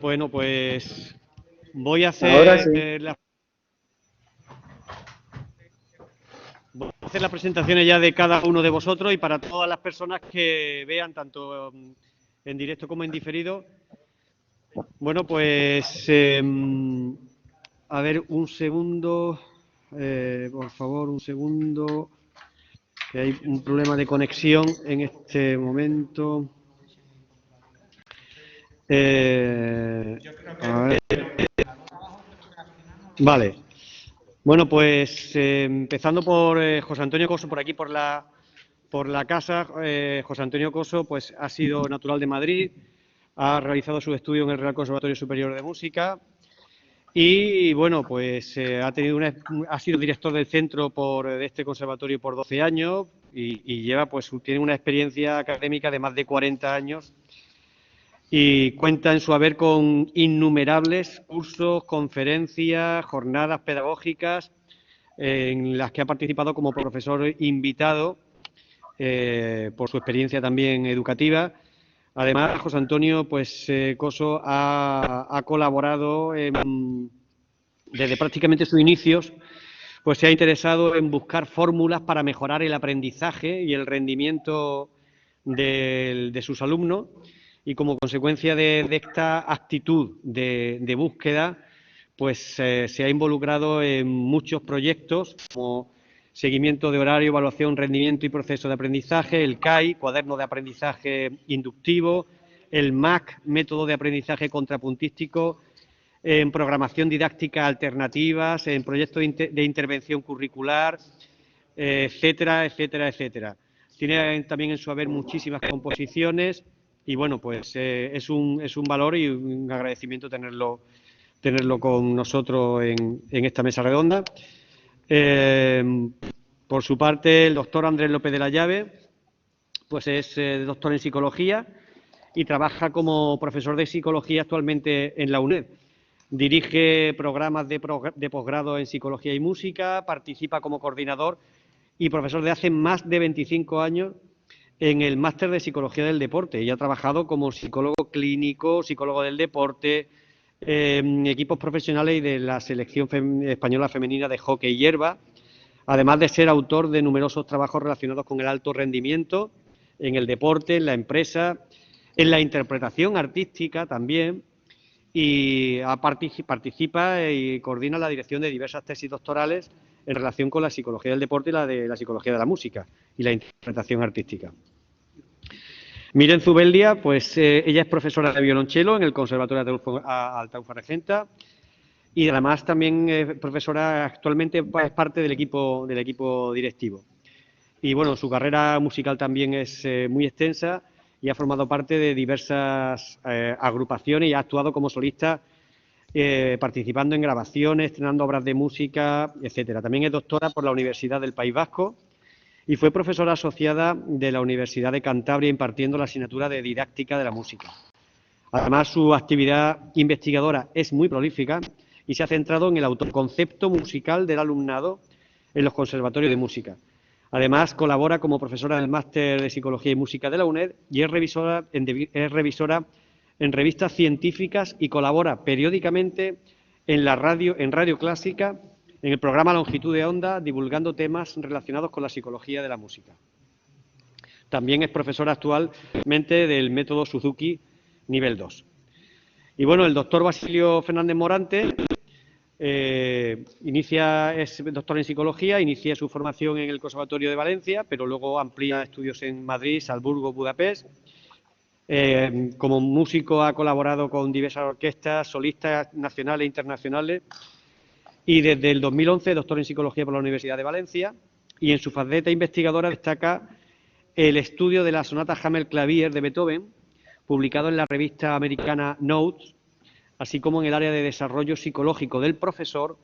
Bueno, pues voy a Ahora sí. hacer las presentaciones ya de cada uno de vosotros y para todas las personas que vean, tanto en directo como en diferido. Bueno, pues a ver, un segundo, por favor, un segundo, que hay un problema de conexión en este momento. A ver. Vale. Bueno, pues empezando por José Antonio Coso, por aquí, por la casa. José Antonio Coso pues, ha sido natural de Madrid, ha realizado sus estudios en el Real Conservatorio Superior de Música y, bueno, pues ha sido director del centro de este conservatorio por 12 años y tiene una experiencia académica de más de 40 años y cuenta en su haber con innumerables cursos, conferencias, jornadas pedagógicas en las que ha participado como profesor invitado por su experiencia también educativa. Además, José Antonio Coso ha colaborado desde prácticamente sus inicios, pues se ha interesado en buscar fórmulas para mejorar el aprendizaje y el rendimiento de sus alumnos y como consecuencia de esta actitud de búsqueda, pues se ha involucrado en muchos proyectos como seguimiento de horario, evaluación, rendimiento y proceso de aprendizaje, el CAI, cuaderno de aprendizaje inductivo, el MAC, método de aprendizaje contrapuntístico, en programación didáctica alternativas, en proyectos de intervención curricular, etcétera, etcétera, etcétera. Tiene también en su haber muchísimas composiciones y, bueno, pues es un valor y un agradecimiento tenerlo con nosotros en esta mesa redonda. Por su parte, el doctor Andrés López de la Llave, pues es doctor en psicología y trabaja como profesor de psicología actualmente en la UNED. Dirige programas de posgrado en psicología y música, participa como coordinador y profesor de hace más de 25 años en el máster de psicología del deporte y ha trabajado como psicólogo clínico, psicólogo del deporte, equipos profesionales y de la selección española femenina de hockey y hierba, además de ser autor de numerosos trabajos relacionados con el alto rendimiento en el deporte, en la empresa, en la interpretación artística también, y participa y coordina la dirección de diversas tesis doctorales en relación con la psicología del deporte y la psicología de la música y la interpretación artística. Miren Zubeldia, pues ella es profesora de violonchelo en el Conservatorio de Altaufa Regenta y además también es profesora, actualmente es parte del equipo directivo. Y bueno, su carrera musical también es muy extensa y ha formado parte de diversas agrupaciones y ha actuado como solista, participando en grabaciones, estrenando obras de música, etcétera. También es doctora por la Universidad del País Vasco y fue profesora asociada de la Universidad de Cantabria impartiendo la asignatura de didáctica de la música. Además, su actividad investigadora es muy prolífica y se ha centrado en el autoconcepto musical del alumnado en los conservatorios de música. Además, colabora como profesora del Máster de Psicología y Música de la UNED y es revisora en revistas científicas y colabora periódicamente en Radio Clásica, en el programa Longitud de Onda, divulgando temas relacionados con la psicología de la música. También es profesora actualmente del método Suzuki nivel 2. Y bueno, el doctor Basilio Fernández Morante es doctor en psicología, inicia su formación en el Conservatorio de Valencia, pero luego amplía estudios en Madrid, Salzburgo, Budapest. Como músico ha colaborado con diversas orquestas, solistas nacionales e internacionales y desde el 2011 doctor en psicología por la Universidad de Valencia y en su faceta investigadora destaca el estudio de la sonata Hammer-Clavier de Beethoven, publicado en la revista americana Notes, así como en el área de desarrollo psicológico del profesor,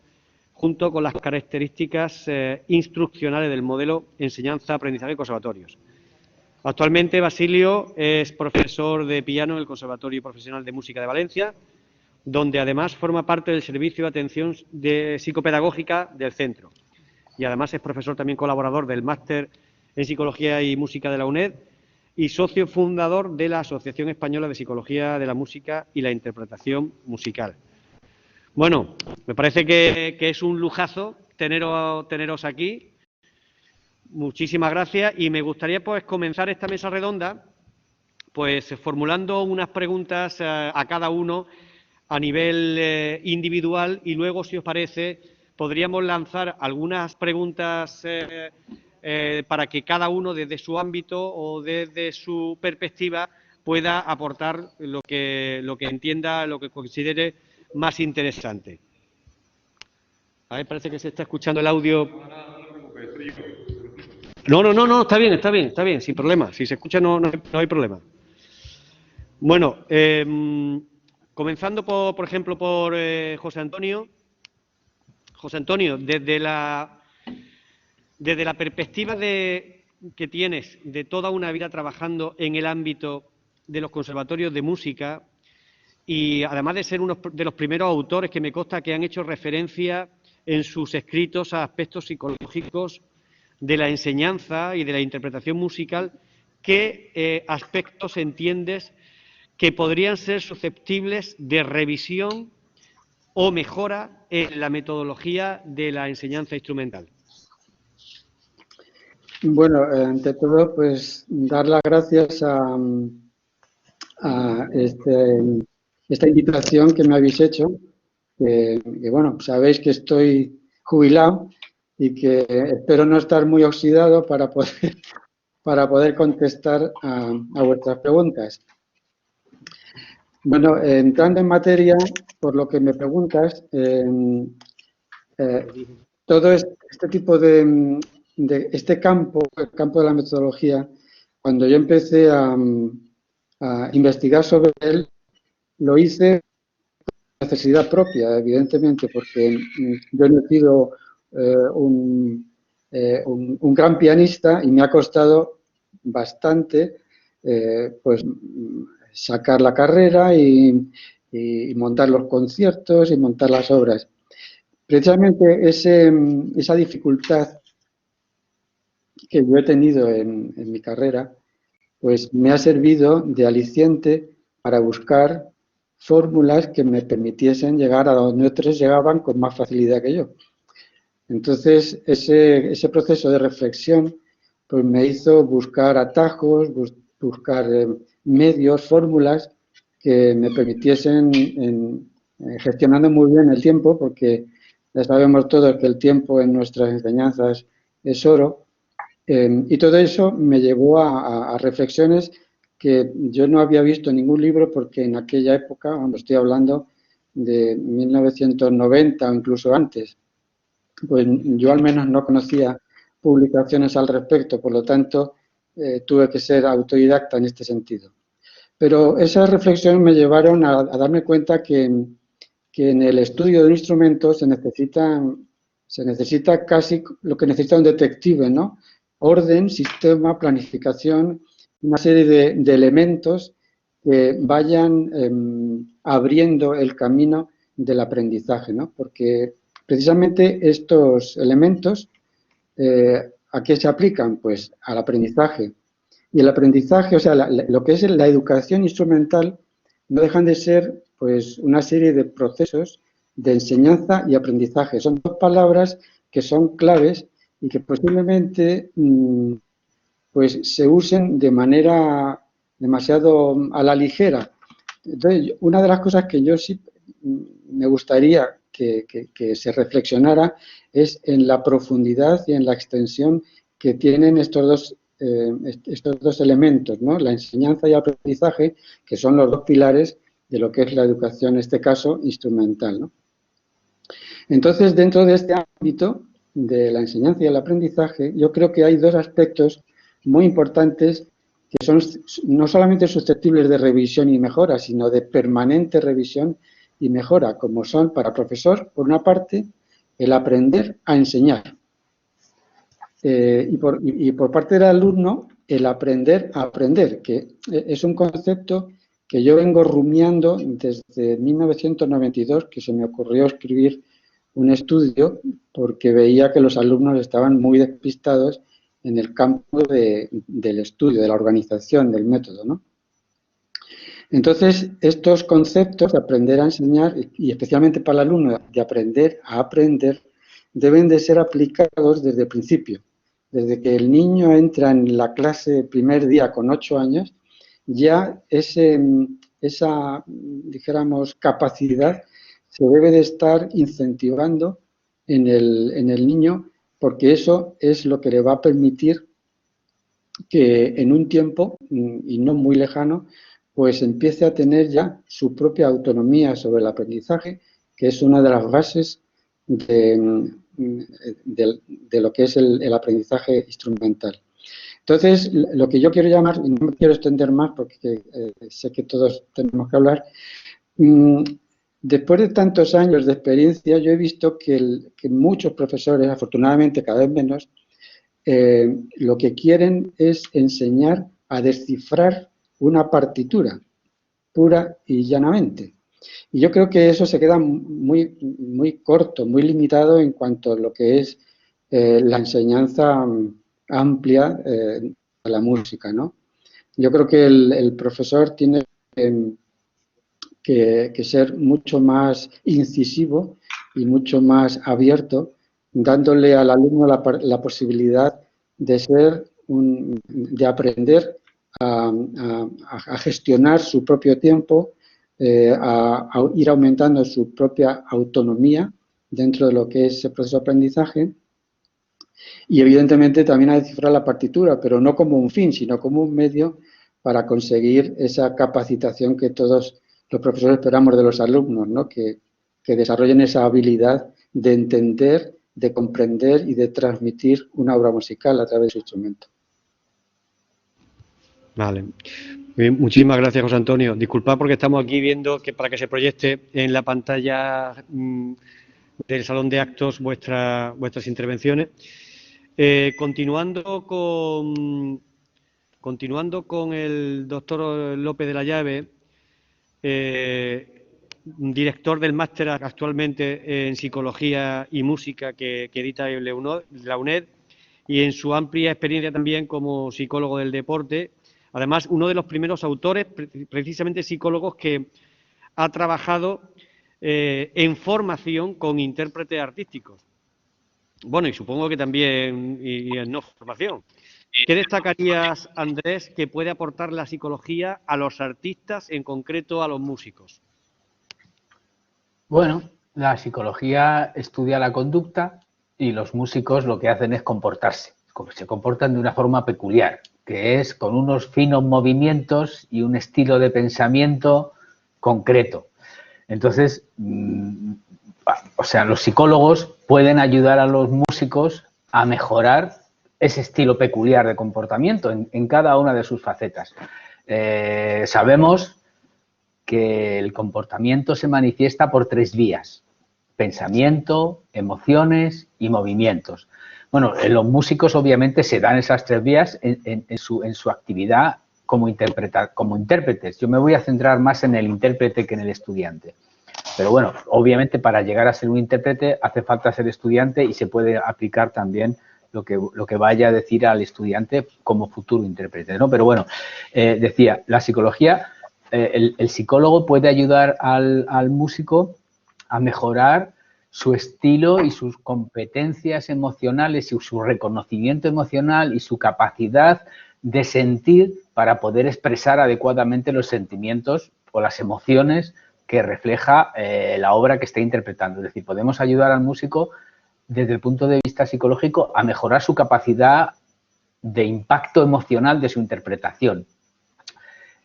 junto con las características instruccionales del modelo enseñanza-aprendizaje de conservatorios. Actualmente, Basilio es profesor de piano en el Conservatorio Profesional de Música de Valencia, donde además forma parte del servicio de atención psicopedagógica del centro. Y además es profesor también colaborador del máster en Psicología y Música de la UNED y socio fundador de la Asociación Española de Psicología de la Música y la Interpretación Musical. Bueno, me parece que es un lujazo teneros aquí. Muchísimas gracias y me gustaría pues comenzar esta mesa redonda pues formulando unas preguntas a cada uno a nivel individual y luego, si os parece, podríamos lanzar algunas preguntas para que cada uno desde su ámbito o desde su perspectiva pueda aportar lo que entienda, lo que considere más interesante. A ver, parece que se está escuchando el audio. No, está bien, sin problema. Si se escucha no hay problema. Bueno, comenzando por ejemplo, por José Antonio. José Antonio, desde la perspectiva que tienes de toda una vida trabajando en el ámbito de los conservatorios de música y además de ser uno de los primeros autores que me consta que han hecho referencia en sus escritos a aspectos psicológicos de la enseñanza y de la interpretación musical, ¿qué aspectos entiendes que podrían ser susceptibles de revisión o mejora en la metodología de la enseñanza instrumental? Bueno, ante todo, pues dar las gracias a esta invitación que me habéis hecho, que bueno, sabéis que estoy jubilado y que espero no estar muy oxidado para poder contestar a vuestras preguntas. Bueno, entrando en materia, por lo que me preguntas, todo este tipo de este campo, el campo de la metodología, cuando yo empecé a investigar sobre él, lo hice por necesidad propia, evidentemente, porque yo he sido un gran pianista y me ha costado bastante pues sacar la carrera y montar los conciertos y montar las obras. Precisamente esa dificultad que yo he tenido en mi carrera, pues me ha servido de aliciente para buscar fórmulas que me permitiesen llegar a donde otros llegaban con más facilidad que yo. Entonces, ese proceso de reflexión pues me hizo buscar atajos, buscar medios, fórmulas que me permitiesen, gestionando muy bien el tiempo, porque ya sabemos todos que el tiempo en nuestras enseñanzas es oro, y todo eso me llevó a reflexiones que yo no había visto en ningún libro, porque en aquella época, cuando estoy hablando de 1990 o incluso antes, pues yo al menos no conocía publicaciones al respecto, por lo tanto tuve que ser autodidacta en este sentido. Pero esas reflexiones me llevaron a darme cuenta que en el estudio de un instrumento se necesita casi lo que necesita un detective, ¿no? Orden, sistema, planificación, una serie de elementos que vayan abriendo el camino del aprendizaje, ¿no? Porque precisamente estos elementos, ¿a qué se aplican? Pues al aprendizaje. Y el aprendizaje, o sea, lo que es la educación instrumental, no dejan de ser pues una serie de procesos de enseñanza y aprendizaje. Son dos palabras que son claves y que posiblemente pues se usen de manera demasiado a la ligera. Entonces, una de las cosas que yo sí me gustaría que se reflexionara es en la profundidad y en la extensión que tienen estos dos elementos, ¿no? La enseñanza y el aprendizaje, que son los dos pilares de lo que es la educación, en este caso, instrumental, ¿no? Entonces, dentro de este ámbito de la enseñanza y el aprendizaje, yo creo que hay dos aspectos muy importantes que son no solamente susceptibles de revisión y mejora, sino de permanente revisión y mejora, como son para el profesor, por una parte, el aprender a enseñar. Y por parte del alumno, el aprender a aprender, que es un concepto que yo vengo rumiando desde 1992, que se me ocurrió escribir un estudio porque veía que los alumnos estaban muy despistados en el campo del estudio, de la organización, del método, ¿no? Entonces, estos conceptos de aprender a enseñar, y especialmente para el alumno, de aprender a aprender, deben de ser aplicados desde el principio. Desde que el niño entra en la clase el primer día con 8 años, ya esa, dijéramos, capacidad se debe de estar incentivando en el niño, porque eso es lo que le va a permitir que en un tiempo, y no muy lejano, pues empiece a tener ya su propia autonomía sobre el aprendizaje, que es una de las bases de lo que es el aprendizaje instrumental. Entonces, lo que yo quiero llamar, y no me quiero extender más porque sé que todos tenemos que hablar, después de tantos años de experiencia, yo he visto que muchos profesores, afortunadamente cada vez menos, lo que quieren es enseñar a descifrar una partitura, pura y llanamente. Y yo creo que eso se queda muy, muy corto, muy limitado en cuanto a lo que es la enseñanza amplia de la música, ¿no? Yo creo que el profesor tiene que ser mucho más incisivo y mucho más abierto, dándole al alumno la posibilidad de de aprender a gestionar su propio tiempo, a ir aumentando su propia autonomía dentro de lo que es el proceso de aprendizaje y evidentemente también a descifrar la partitura, pero no como un fin, sino como un medio para conseguir esa capacitación que todos los profesores esperamos de los alumnos, ¿no? Que desarrollen esa habilidad de entender, de comprender y de transmitir una obra musical a través de su instrumento. Vale. Bien, muchísimas gracias, José Antonio. Disculpad porque estamos aquí viendo que para que se proyecte en la pantalla del salón de actos vuestras intervenciones. Continuando con el doctor López de la Llave, director del máster actualmente en Psicología y Música que edita la UNED, y en su amplia experiencia también como psicólogo del deporte. Además, uno de los primeros autores, precisamente psicólogos, que ha trabajado en formación con intérpretes artísticos. Bueno, y supongo que también y en no formación. ¿Qué destacarías, Andrés, que puede aportar la psicología a los artistas, en concreto a los músicos? Bueno, la psicología estudia la conducta y los músicos lo que hacen es comportarse. Se comportan de una forma peculiar, que es con unos finos movimientos y un estilo de pensamiento concreto. Entonces, o sea, los psicólogos pueden ayudar a los músicos a mejorar ese estilo peculiar de comportamiento en cada una de sus facetas. Sabemos que el comportamiento se manifiesta por 3 vías: pensamiento, emociones y movimientos. Bueno, los músicos obviamente se dan esas 3 vías en su actividad como intérpretes. Yo me voy a centrar más en el intérprete que en el estudiante. Pero bueno, obviamente para llegar a ser un intérprete hace falta ser estudiante y se puede aplicar también lo que vaya a decir al estudiante como futuro intérprete, ¿no? Pero bueno, decía, la psicología, el psicólogo puede ayudar al músico a mejorar su estilo y sus competencias emocionales y su reconocimiento emocional y su capacidad de sentir para poder expresar adecuadamente los sentimientos o las emociones que refleja la obra que está interpretando. Es decir, podemos ayudar al músico desde el punto de vista psicológico a mejorar su capacidad de impacto emocional de su interpretación.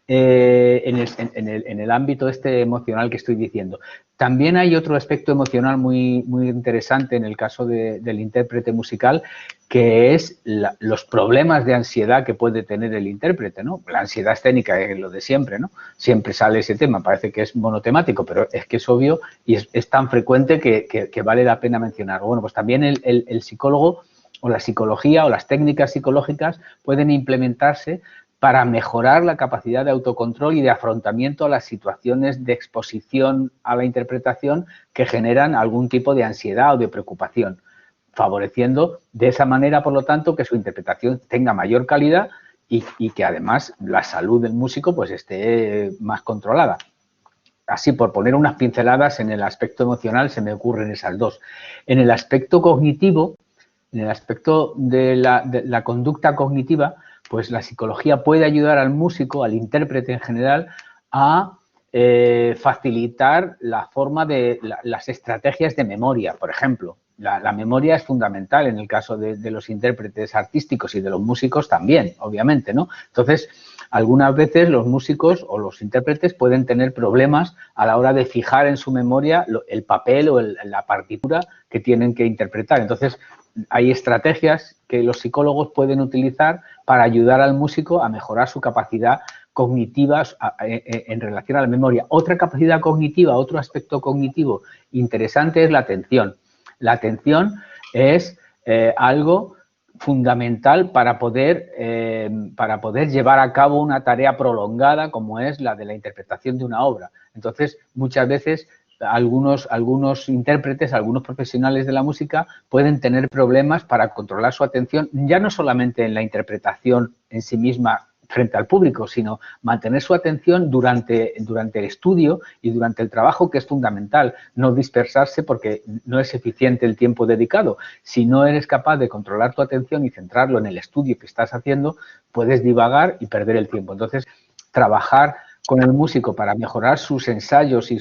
En el ámbito emocional que estoy diciendo. También hay otro aspecto emocional muy interesante en el caso del intérprete musical, que es los problemas de ansiedad que puede tener el intérprete, ¿no? La ansiedad escénica es lo de siempre, ¿no? Siempre sale ese tema, parece que es monotemático, pero es que es obvio y es tan frecuente que vale la pena mencionarlo. Bueno, pues también el psicólogo o la psicología o las técnicas psicológicas pueden implementarse para mejorar la capacidad de autocontrol y de afrontamiento a las situaciones de exposición a la interpretación que generan algún tipo de ansiedad o de preocupación. favoreciendo de esa manera, por lo tanto, que su interpretación tenga mayor calidad y que además la salud del músico pues esté más controlada. Así, por poner unas pinceladas, en el aspecto emocional se me ocurren esas dos. En el aspecto cognitivo, en el aspecto de la conducta cognitiva, pues la psicología puede ayudar al músico, al intérprete en general, a facilitar la forma de las estrategias de memoria, por ejemplo. La memoria es fundamental en el caso de los intérpretes artísticos y de los músicos también, obviamente, ¿no? Entonces, algunas veces los músicos o los intérpretes pueden tener problemas a la hora de fijar en su memoria el papel o la partitura que tienen que interpretar. Entonces, hay estrategias que los psicólogos pueden utilizar para ayudar al músico a mejorar su capacidad cognitiva en relación a la memoria. Otra capacidad cognitiva, otro aspecto cognitivo interesante es la atención. La atención es algo fundamental para poder llevar a cabo una tarea prolongada como es la de la interpretación de una obra. Entonces, muchas veces algunos intérpretes, algunos profesionales de la música pueden tener problemas para controlar su atención, ya no solamente en la interpretación en sí misma frente al público, sino mantener su atención durante el estudio y durante el trabajo, que es fundamental, no dispersarse porque no es eficiente el tiempo dedicado. Si no eres capaz de controlar tu atención y centrarlo en el estudio que estás haciendo, puedes divagar y perder el tiempo. Entonces, trabajar con el músico para mejorar sus ensayos y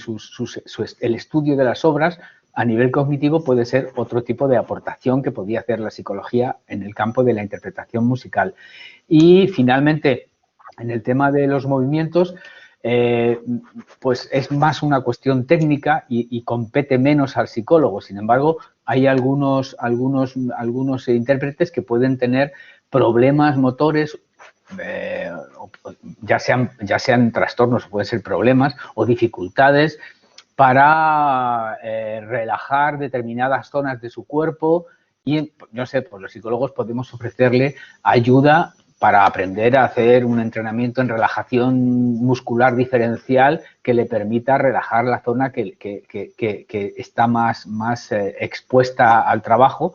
el estudio de las obras a nivel cognitivo puede ser otro tipo de aportación que podría hacer la psicología en el campo de la interpretación musical. Y finalmente, en el tema de los movimientos, pues es más una cuestión técnica y compete menos al psicólogo. Sin embargo, hay algunos intérpretes que pueden tener problemas motores, ya sean trastornos, pueden ser problemas o dificultades para relajar determinadas zonas de su cuerpo y, no sé, pues los psicólogos podemos ofrecerle ayuda para aprender a hacer un entrenamiento en relajación muscular diferencial que le permita relajar la zona que está más expuesta al trabajo.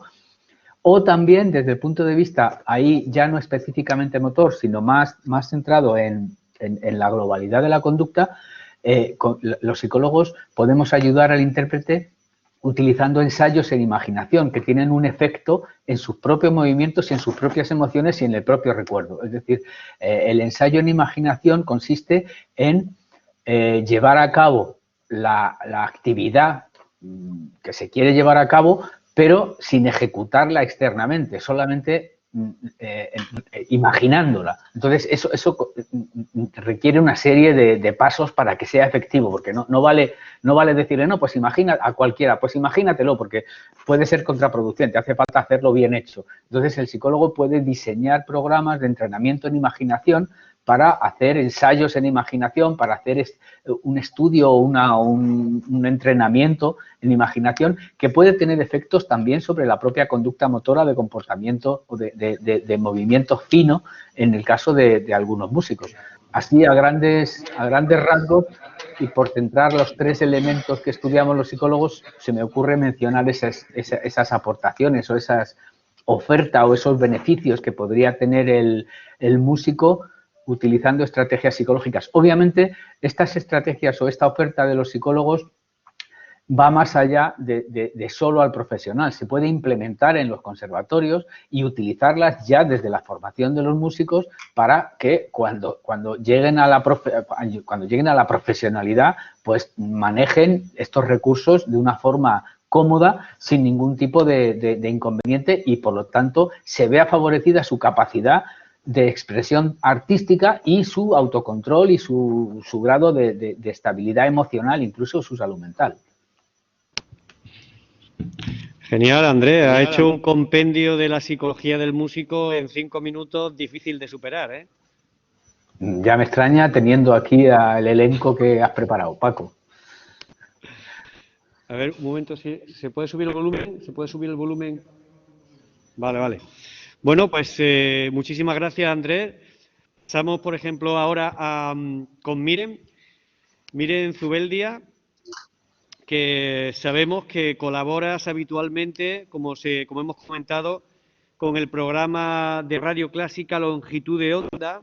O también, desde el punto de vista, ahí ya no específicamente motor, sino más centrado en la globalidad de la conducta, los psicólogos podemos ayudar al intérprete utilizando ensayos en imaginación que tienen un efecto en sus propios movimientos y en sus propias emociones y en el propio recuerdo. Es decir, el ensayo en imaginación consiste en llevar a cabo la actividad que se quiere llevar a cabo, pero sin ejecutarla externamente, solamente imaginándola. Entonces, eso requiere una serie de pasos para que sea efectivo, porque no vale decirle, no, pues imagina a cualquiera, pues imagínatelo, porque puede ser contraproducente, hace falta hacerlo bien hecho. Entonces, el psicólogo puede diseñar programas de entrenamiento en imaginación para hacer ensayos en imaginación, para hacer un estudio o un entrenamiento en imaginación que puede tener efectos también sobre la propia conducta motora de comportamiento o de movimiento fino en el caso de algunos músicos. Así, a grandes rasgos, y por centrar los tres elementos que estudiamos los psicólogos, se me ocurre mencionar esas aportaciones o esas ofertas o esos beneficios que podría tener el músico utilizando estrategias psicológicas. Obviamente, estas estrategias o esta oferta de los psicólogos va más allá de solo al profesional. Se puede implementar en los conservatorios y utilizarlas ya desde la formación de los músicos para que cuando lleguen a la profesionalidad, pues manejen estos recursos de una forma cómoda, sin ningún tipo de inconveniente y, por lo tanto, se vea favorecida su capacidad de expresión artística y su autocontrol y su grado de estabilidad emocional, incluso su salud mental. Genial, Andrés. Ha hecho un compendio de la psicología del músico en 5 minutos difícil de superar, ¿eh? Ya me extraña teniendo aquí al elenco que has preparado, Paco. A ver, un momento, ¿se puede subir el volumen? ¿Se puede subir el volumen? Vale. Bueno, pues muchísimas gracias, Andrés. Pasamos, por ejemplo, ahora con Miren Zubeldia, que sabemos que colaboras habitualmente, como hemos comentado, con el programa de Radio Clásica Longitud de Onda,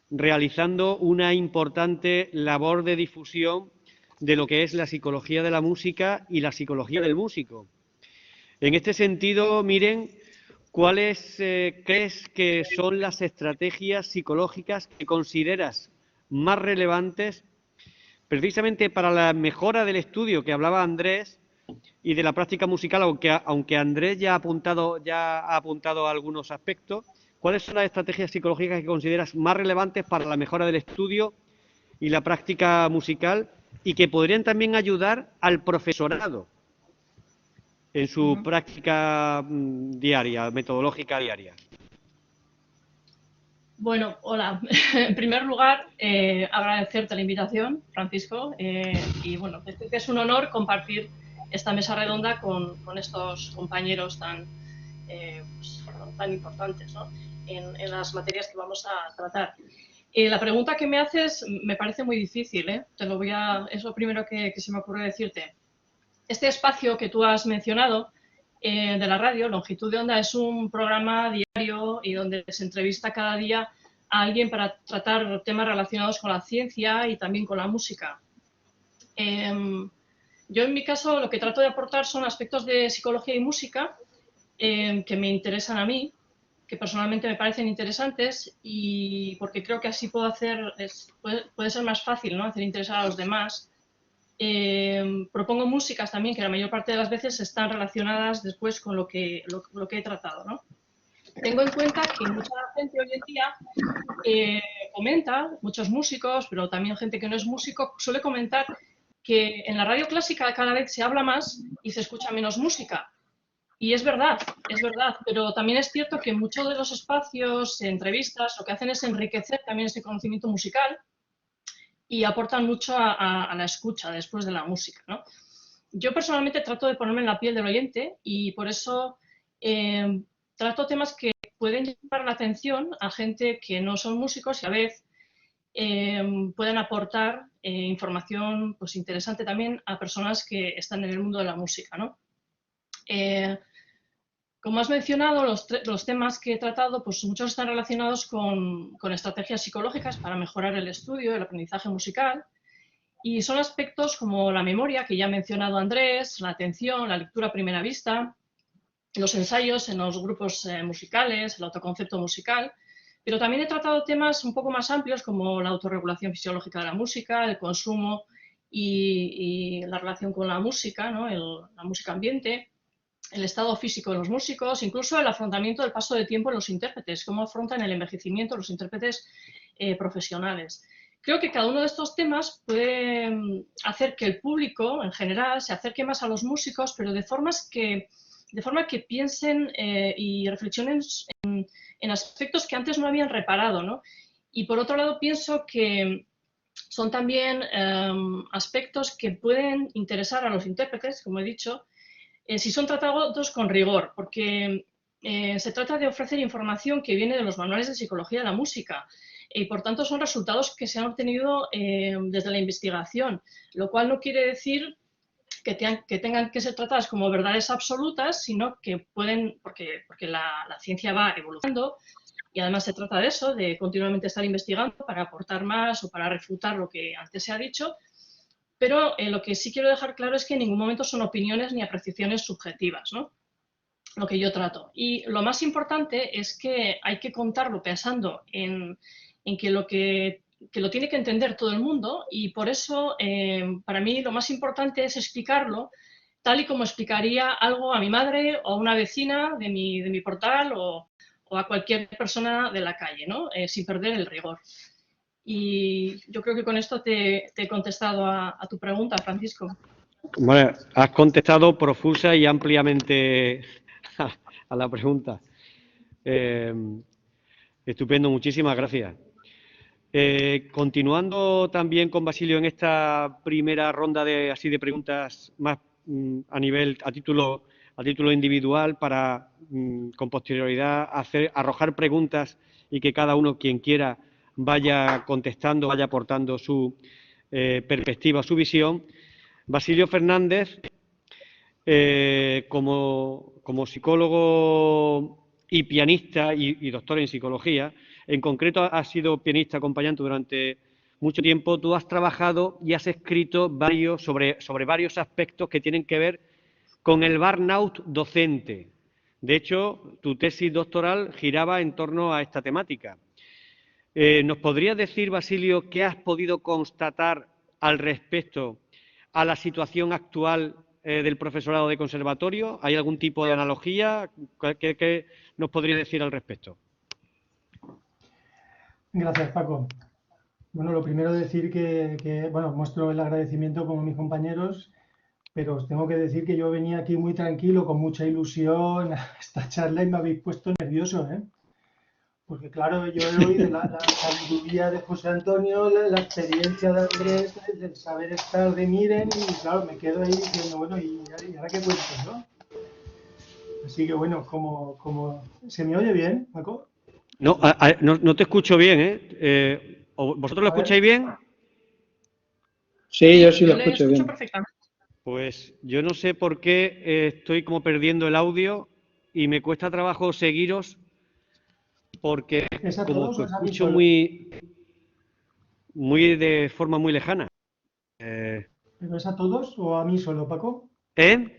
realizando una importante labor de difusión de lo que es la psicología de la música y la psicología del músico. En este sentido, Miren, ¿cuáles crees que son las estrategias psicológicas que consideras más relevantes precisamente para la mejora del estudio que hablaba Andrés y de la práctica musical, aunque Andrés ya ha apuntado algunos aspectos? ¿Cuáles son las estrategias psicológicas que consideras más relevantes para la mejora del estudio y la práctica musical y que podrían también ayudar al profesorado en su práctica diaria, metodológica diaria? Bueno, hola. En primer lugar, agradecerte la invitación, Francisco, y bueno, decir que es un honor compartir esta mesa redonda con estos compañeros tan importantes, ¿no?, en las materias que vamos a tratar. La pregunta que me haces me parece muy difícil, ¿eh? Es lo primero que se me ocurre decirte. Este espacio que tú has mencionado de la radio, Longitud de Onda, es un programa diario y donde se entrevista cada día a alguien para tratar temas relacionados con la ciencia y también con la música. Yo, en mi caso, lo que trato de aportar son aspectos de psicología y música que me interesan a mí, que personalmente me parecen interesantes, y porque creo que así puede ser más fácil, ¿no?, hacer interesar a los demás. Propongo músicas también que la mayor parte de las veces están relacionadas después con lo que he tratado, ¿no? Tengo en cuenta que mucha gente hoy en día comenta, muchos músicos, pero también gente que no es músico, suele comentar que en la radio clásica cada vez se habla más y se escucha menos música. Y es verdad, pero también es cierto que muchos de los espacios, entrevistas, lo que hacen es enriquecer también este conocimiento musical y aportan mucho a la escucha después de la música, ¿no? Yo personalmente trato de ponerme en la piel del oyente y por eso trato temas que pueden llamar la atención a gente que no son músicos y a la vez pueden aportar información pues, interesante también a personas que están en el mundo de la música, ¿no? Como has mencionado, los temas que he tratado, pues muchos están relacionados con estrategias psicológicas para mejorar el estudio, el aprendizaje musical, y son aspectos como la memoria, que ya ha mencionado Andrés, la atención, la lectura a primera vista, los ensayos en los grupos musicales, el autoconcepto musical, pero también he tratado temas un poco más amplios como la autorregulación fisiológica de la música, el consumo y la relación con la música, ¿no?, la música ambiente, el estado físico de los músicos, incluso el afrontamiento del paso de tiempo en los intérpretes, cómo afrontan el envejecimiento los intérpretes profesionales. Creo que cada uno de estos temas puede hacer que el público en general se acerque más a los músicos, pero de forma que piensen y reflexionen en aspectos que antes no habían reparado, ¿no? Y por otro lado pienso que son también aspectos que pueden interesar a los intérpretes, como he dicho, si son tratados con rigor, porque se trata de ofrecer información que viene de los manuales de psicología de la música y por tanto son resultados que se han obtenido desde la investigación, lo cual no quiere decir que tengan que ser tratadas como verdades absolutas, sino que pueden, porque la ciencia va evolucionando y además se trata de eso, de continuamente estar investigando para aportar más o para refutar lo que antes se ha dicho. Pero lo que sí quiero dejar claro es que en ningún momento son opiniones ni apreciaciones subjetivas, ¿no?, lo que yo trato. Y lo más importante es que hay que contarlo pensando en que lo tiene que entender todo el mundo y por eso para mí lo más importante es explicarlo tal y como explicaría algo a mi madre o a una vecina de mi portal o a cualquier persona de la calle, ¿no?, sin perder el rigor. Y yo creo que con esto te he contestado a tu pregunta, Francisco. Bueno, has contestado profusa y ampliamente a la pregunta. Estupendo, muchísimas gracias. Continuando también con Basilio en esta primera ronda de preguntas más a título individual para con posterioridad arrojar preguntas y que cada uno, quien quiera, vaya contestando, vaya aportando su perspectiva, su visión. Basilio Fernández, como psicólogo y pianista y doctor en psicología, en concreto has sido pianista acompañante durante mucho tiempo. Tú has trabajado y has escrito sobre varios aspectos que tienen que ver con el burnout docente. De hecho, tu tesis doctoral giraba en torno a esta temática. ¿Nos podrías decir, Basilio, qué has podido constatar al respecto a la situación actual del profesorado de conservatorio? ¿Hay algún tipo de analogía? ¿Qué nos podría decir al respecto? Gracias, Paco. Bueno, lo primero decir bueno, muestro el agradecimiento como mis compañeros, pero os tengo que decir que yo venía aquí muy tranquilo, con mucha ilusión a esta charla y me habéis puesto nervioso, ¿eh? Porque claro, yo he oído la sabiduría de José Antonio, la experiencia de Andrés, del saber estar de Miren, y claro, me quedo ahí diciendo, bueno, ¿y ahora qué cuento, no? Así que bueno, ¿se me oye bien, Paco? No, no te escucho bien, ¿eh? ¿Vosotros lo escucháis bien? Sí, yo sí lo Yo le escucho escucho bien. perfectamente. Pues yo no sé por qué estoy como perdiendo el audio y me cuesta trabajo seguiros porque ¿Es a como todos que o es a mí escucho solo? muy de forma muy lejana. ¿Pero es a todos o a mí solo, Paco? ¿Eh?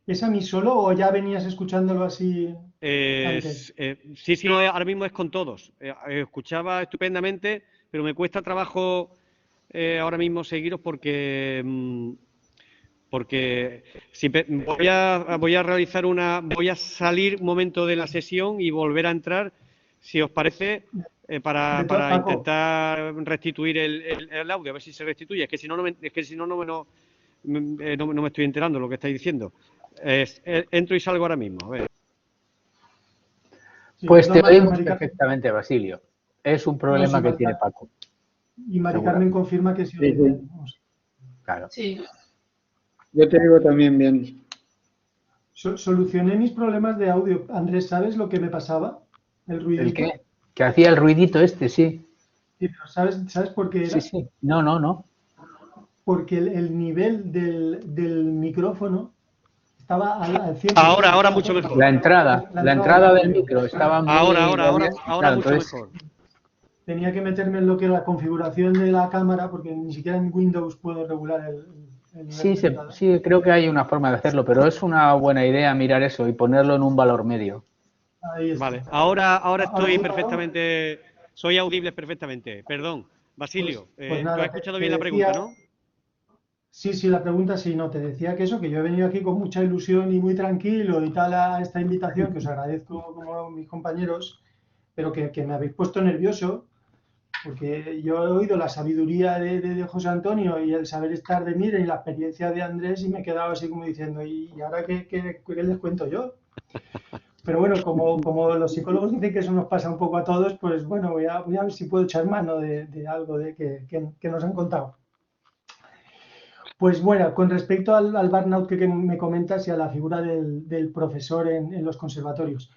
¿Es a mí solo o ya venías escuchándolo así antes? Sí, sí, no, ahora mismo es con todos. Escuchaba estupendamente, pero me cuesta trabajo ahora mismo seguiros porque voy a voy a salir un momento de la sesión y volver a entrar, si os parece, para Paco, intentar restituir el audio, a ver si se restituye. Es que si no, no me estoy enterando de lo que estáis diciendo. Entro y salgo ahora mismo. A ver. sí, de Pues todas te maneras, oímos perfectamente, Basilio. Es un no, problema sí, que tiene Paco, y Mari Carmen seguramente. confirma que se Sí, oye sí. bien. Vamos. Claro. Sí. Yo te digo también bien. Solucioné mis problemas de audio. Andrés, ¿sabes lo que me pasaba? El ¿El ruidito. qué? Que hacía el ruidito este, sí. Sí, pero ¿sabes por qué Sí, era? sí. No. Porque el nivel del micrófono estaba al 100%. Ahora Estaba mucho todo, mejor. la La entrada del entrada del audio. micro estaba muy... Ahora Claro, mucho entonces, mejor. Tenía que meterme en lo que era la configuración de la cámara, porque ni siquiera en Windows puedo regular el nivel sí, de entrada. sí, creo que hay una forma de hacerlo, pero es una buena idea mirar eso y ponerlo en un valor medio. Ahí está. Vale, ahora Ahora estoy sí, Paco. perfectamente, soy audible perfectamente. Perdón, Basilio, Pues tú has nada, escuchado te bien la decía, pregunta, ¿no? sí, la pregunta sí, no, te decía que eso, que yo he venido aquí con mucha ilusión y muy tranquilo y tal a esta invitación, que os agradezco como mis compañeros, pero que me habéis puesto nervioso, porque yo he oído la sabiduría de José Antonio y el saber estar de Miren y la experiencia de Andrés y me he quedado así como diciendo, ¿y ahora qué les cuento yo? Pero bueno, como los psicólogos dicen que eso nos pasa un poco a todos, pues bueno, voy a ver si puedo echar mano de algo que nos han contado. Pues bueno, con respecto al burnout que me comentas y a la figura del profesor en los conservatorios,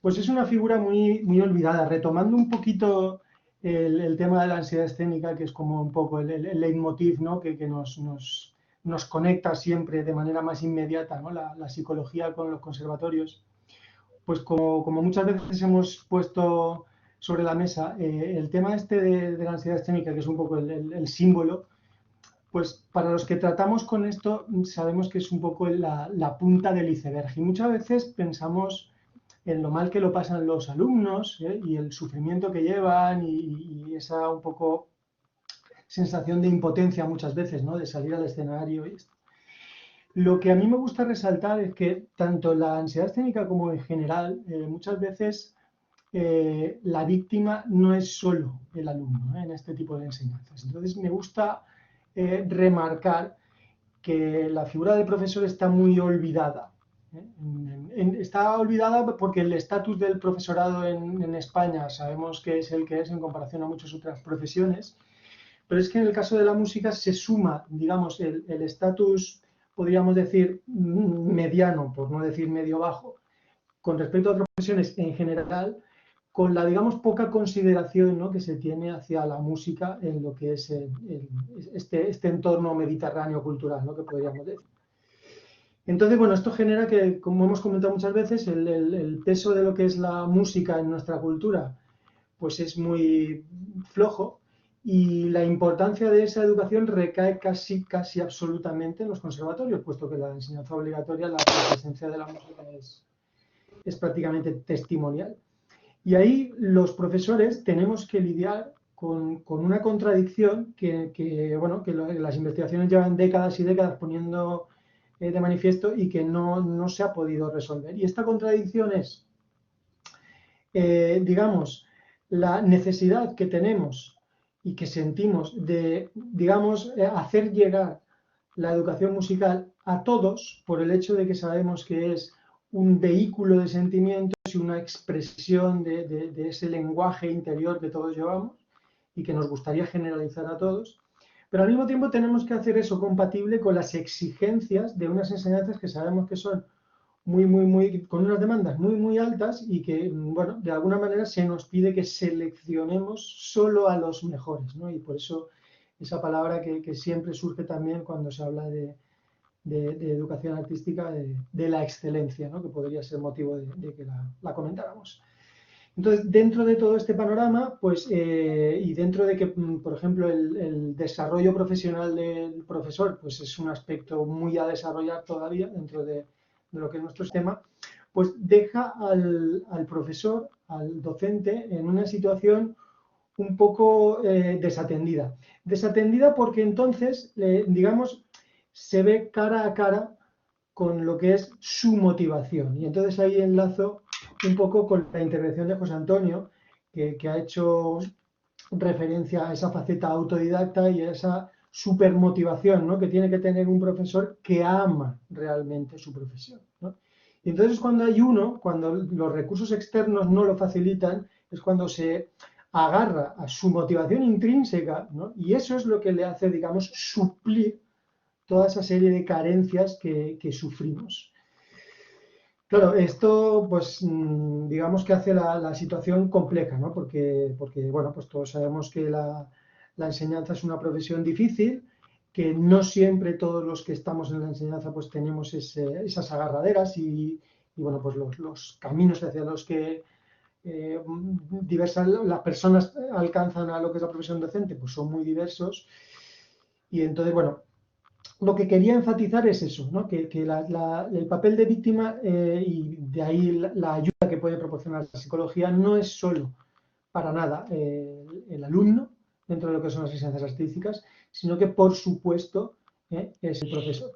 pues es una figura muy olvidada. Retomando un poquito el tema de la ansiedad escénica, que es como un poco el leitmotiv, ¿no? que nos conecta siempre de manera más inmediata, ¿no? La psicología con los conservatorios. Pues como muchas veces hemos puesto sobre la mesa, el tema este de la ansiedad escénica, que es un poco el símbolo, pues para los que tratamos con esto sabemos que es un poco la punta del iceberg. Y muchas veces pensamos en lo mal que lo pasan los alumnos, y el sufrimiento que llevan y esa un poco sensación de impotencia muchas veces, ¿no? De salir al escenario y esto. Lo que a mí me gusta resaltar es que tanto la ansiedad escénica como en general, muchas veces la víctima no es solo el alumno, en este tipo de enseñanzas. Entonces me gusta remarcar que la figura del profesor está muy olvidada. Está olvidada porque el estatus del profesorado en España sabemos que es el que es en comparación a muchas otras profesiones, pero es que en el caso de la música se suma, digamos, el estatus, podríamos decir, mediano, por no decir medio bajo, con respecto a otras profesiones en general, con la, digamos, poca consideración, ¿no?, que se tiene hacia la música en lo que es este entorno mediterráneo cultural, ¿no?, que podríamos decir. Entonces, bueno, esto genera que, como hemos comentado muchas veces, el peso de lo que es la música en nuestra cultura pues es muy flojo, y la importancia de esa educación recae casi absolutamente en los conservatorios, puesto que la enseñanza obligatoria, la presencia de la música es prácticamente testimonial. Y ahí los profesores tenemos que lidiar con una contradicción que las investigaciones llevan décadas y décadas poniendo de manifiesto y que no se ha podido resolver. Y esta contradicción es, digamos, la necesidad que tenemos y que sentimos de, digamos, hacer llegar la educación musical a todos, por el hecho de que sabemos que es un vehículo de sentimientos y una expresión de ese lenguaje interior que todos llevamos y que nos gustaría generalizar a todos. Pero al mismo tiempo tenemos que hacer eso compatible con las exigencias de unas enseñanzas que sabemos que son con unas demandas muy altas y que, bueno, de alguna manera se nos pide que seleccionemos solo a los mejores, ¿no? Y por eso esa palabra que siempre surge también cuando se habla de educación artística, de la excelencia, ¿no?, que podría ser motivo de que la comentáramos. Entonces, dentro de todo este panorama, pues, y dentro de que, por ejemplo, el desarrollo profesional del profesor, pues es un aspecto muy a desarrollar todavía dentro de lo que es nuestro sistema, pues deja al profesor, al docente, en una situación un poco desatendida. Desatendida porque entonces, digamos, se ve cara a cara con lo que es su motivación. Y entonces ahí enlazo un poco con la intervención de José Antonio, que ha hecho referencia a esa faceta autodidacta y a esa supermotivación, ¿no?, que tiene que tener un profesor que ama realmente su profesión, ¿no? Y entonces cuando los recursos externos no lo facilitan, es cuando se agarra a su motivación intrínseca, ¿no?, y eso es lo que le hace, digamos, suplir toda esa serie de carencias que sufrimos. Claro, esto, pues, digamos que hace la situación compleja, ¿no? Porque, bueno, pues todos sabemos que la enseñanza es una profesión difícil, que no siempre todos los que estamos en la enseñanza pues tenemos esas agarraderas y bueno, pues los caminos hacia los que las personas alcanzan a lo que es la profesión docente pues son muy diversos. Y entonces, bueno, lo que quería enfatizar es eso, ¿no?, que el papel de víctima y de ahí la ayuda que puede proporcionar la psicología no es solo para nada el alumno dentro de lo que son las enseñanzas artísticas, sino que por supuesto es el profesor.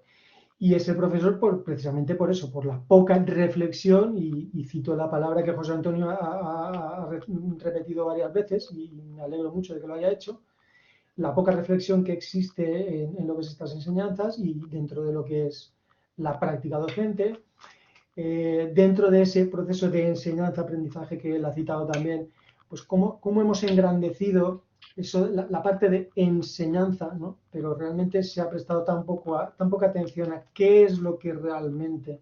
Y es el profesor precisamente por eso, por la poca reflexión, y cito la palabra que José Antonio ha repetido varias veces y me alegro mucho de que lo haya hecho, la poca reflexión que existe en lo que es estas enseñanzas y dentro de lo que es la práctica docente, dentro de ese proceso de enseñanza-aprendizaje que él ha citado también, pues cómo hemos engrandecido eso, la parte de enseñanza, ¿no?, pero realmente se ha prestado tan poca atención a qué es lo que realmente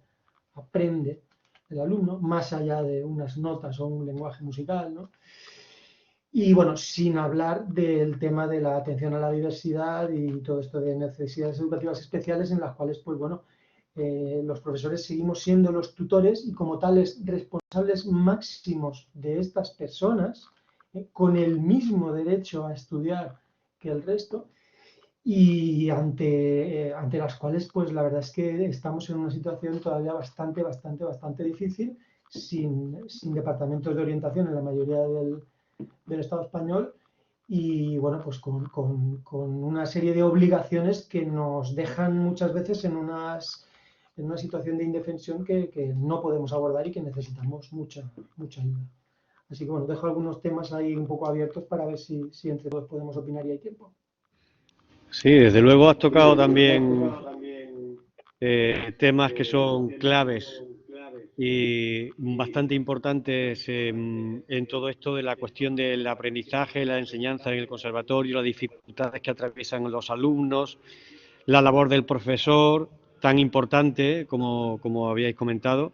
aprende el alumno, más allá de unas notas o un lenguaje musical, ¿no? Y bueno, sin hablar del tema de la atención a la diversidad y todo esto de necesidades educativas especiales en las cuales, pues bueno, los profesores seguimos siendo los tutores y como tales responsables máximos de estas personas, con el mismo derecho a estudiar que el resto, y ante las cuales, pues la verdad es que estamos en una situación todavía bastante difícil, sin departamentos de orientación en la mayoría del Estado español y bueno, pues con una serie de obligaciones que nos dejan muchas veces en una situación de indefensión que no podemos abordar y que necesitamos mucha ayuda. Así que bueno, dejo algunos temas ahí un poco abiertos para ver si entre todos podemos opinar y hay tiempo. Sí, desde luego has tocado también temas que son claves y bastante importantes en todo esto de la cuestión del aprendizaje, la enseñanza en el conservatorio, las dificultades que atraviesan los alumnos, la labor del profesor, tan importante como habíais comentado.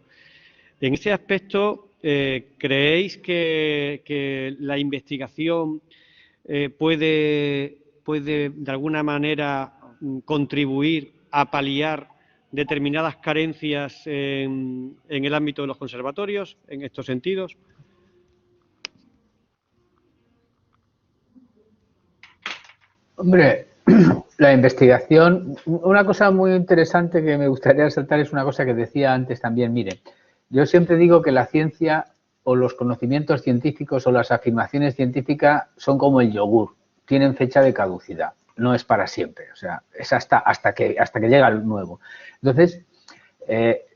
En ese aspecto, ¿creéis que la investigación puede de alguna manera contribuir a paliar determinadas carencias en el ámbito de los conservatorios, en estos sentidos? Hombre, la investigación, una cosa muy interesante que me gustaría resaltar es una cosa que decía antes también. Mire, yo siempre digo que la ciencia o los conocimientos científicos o las afirmaciones científicas son como el yogur, tienen fecha de caducidad, no es para siempre, o sea, es hasta que llega el nuevo. Entonces,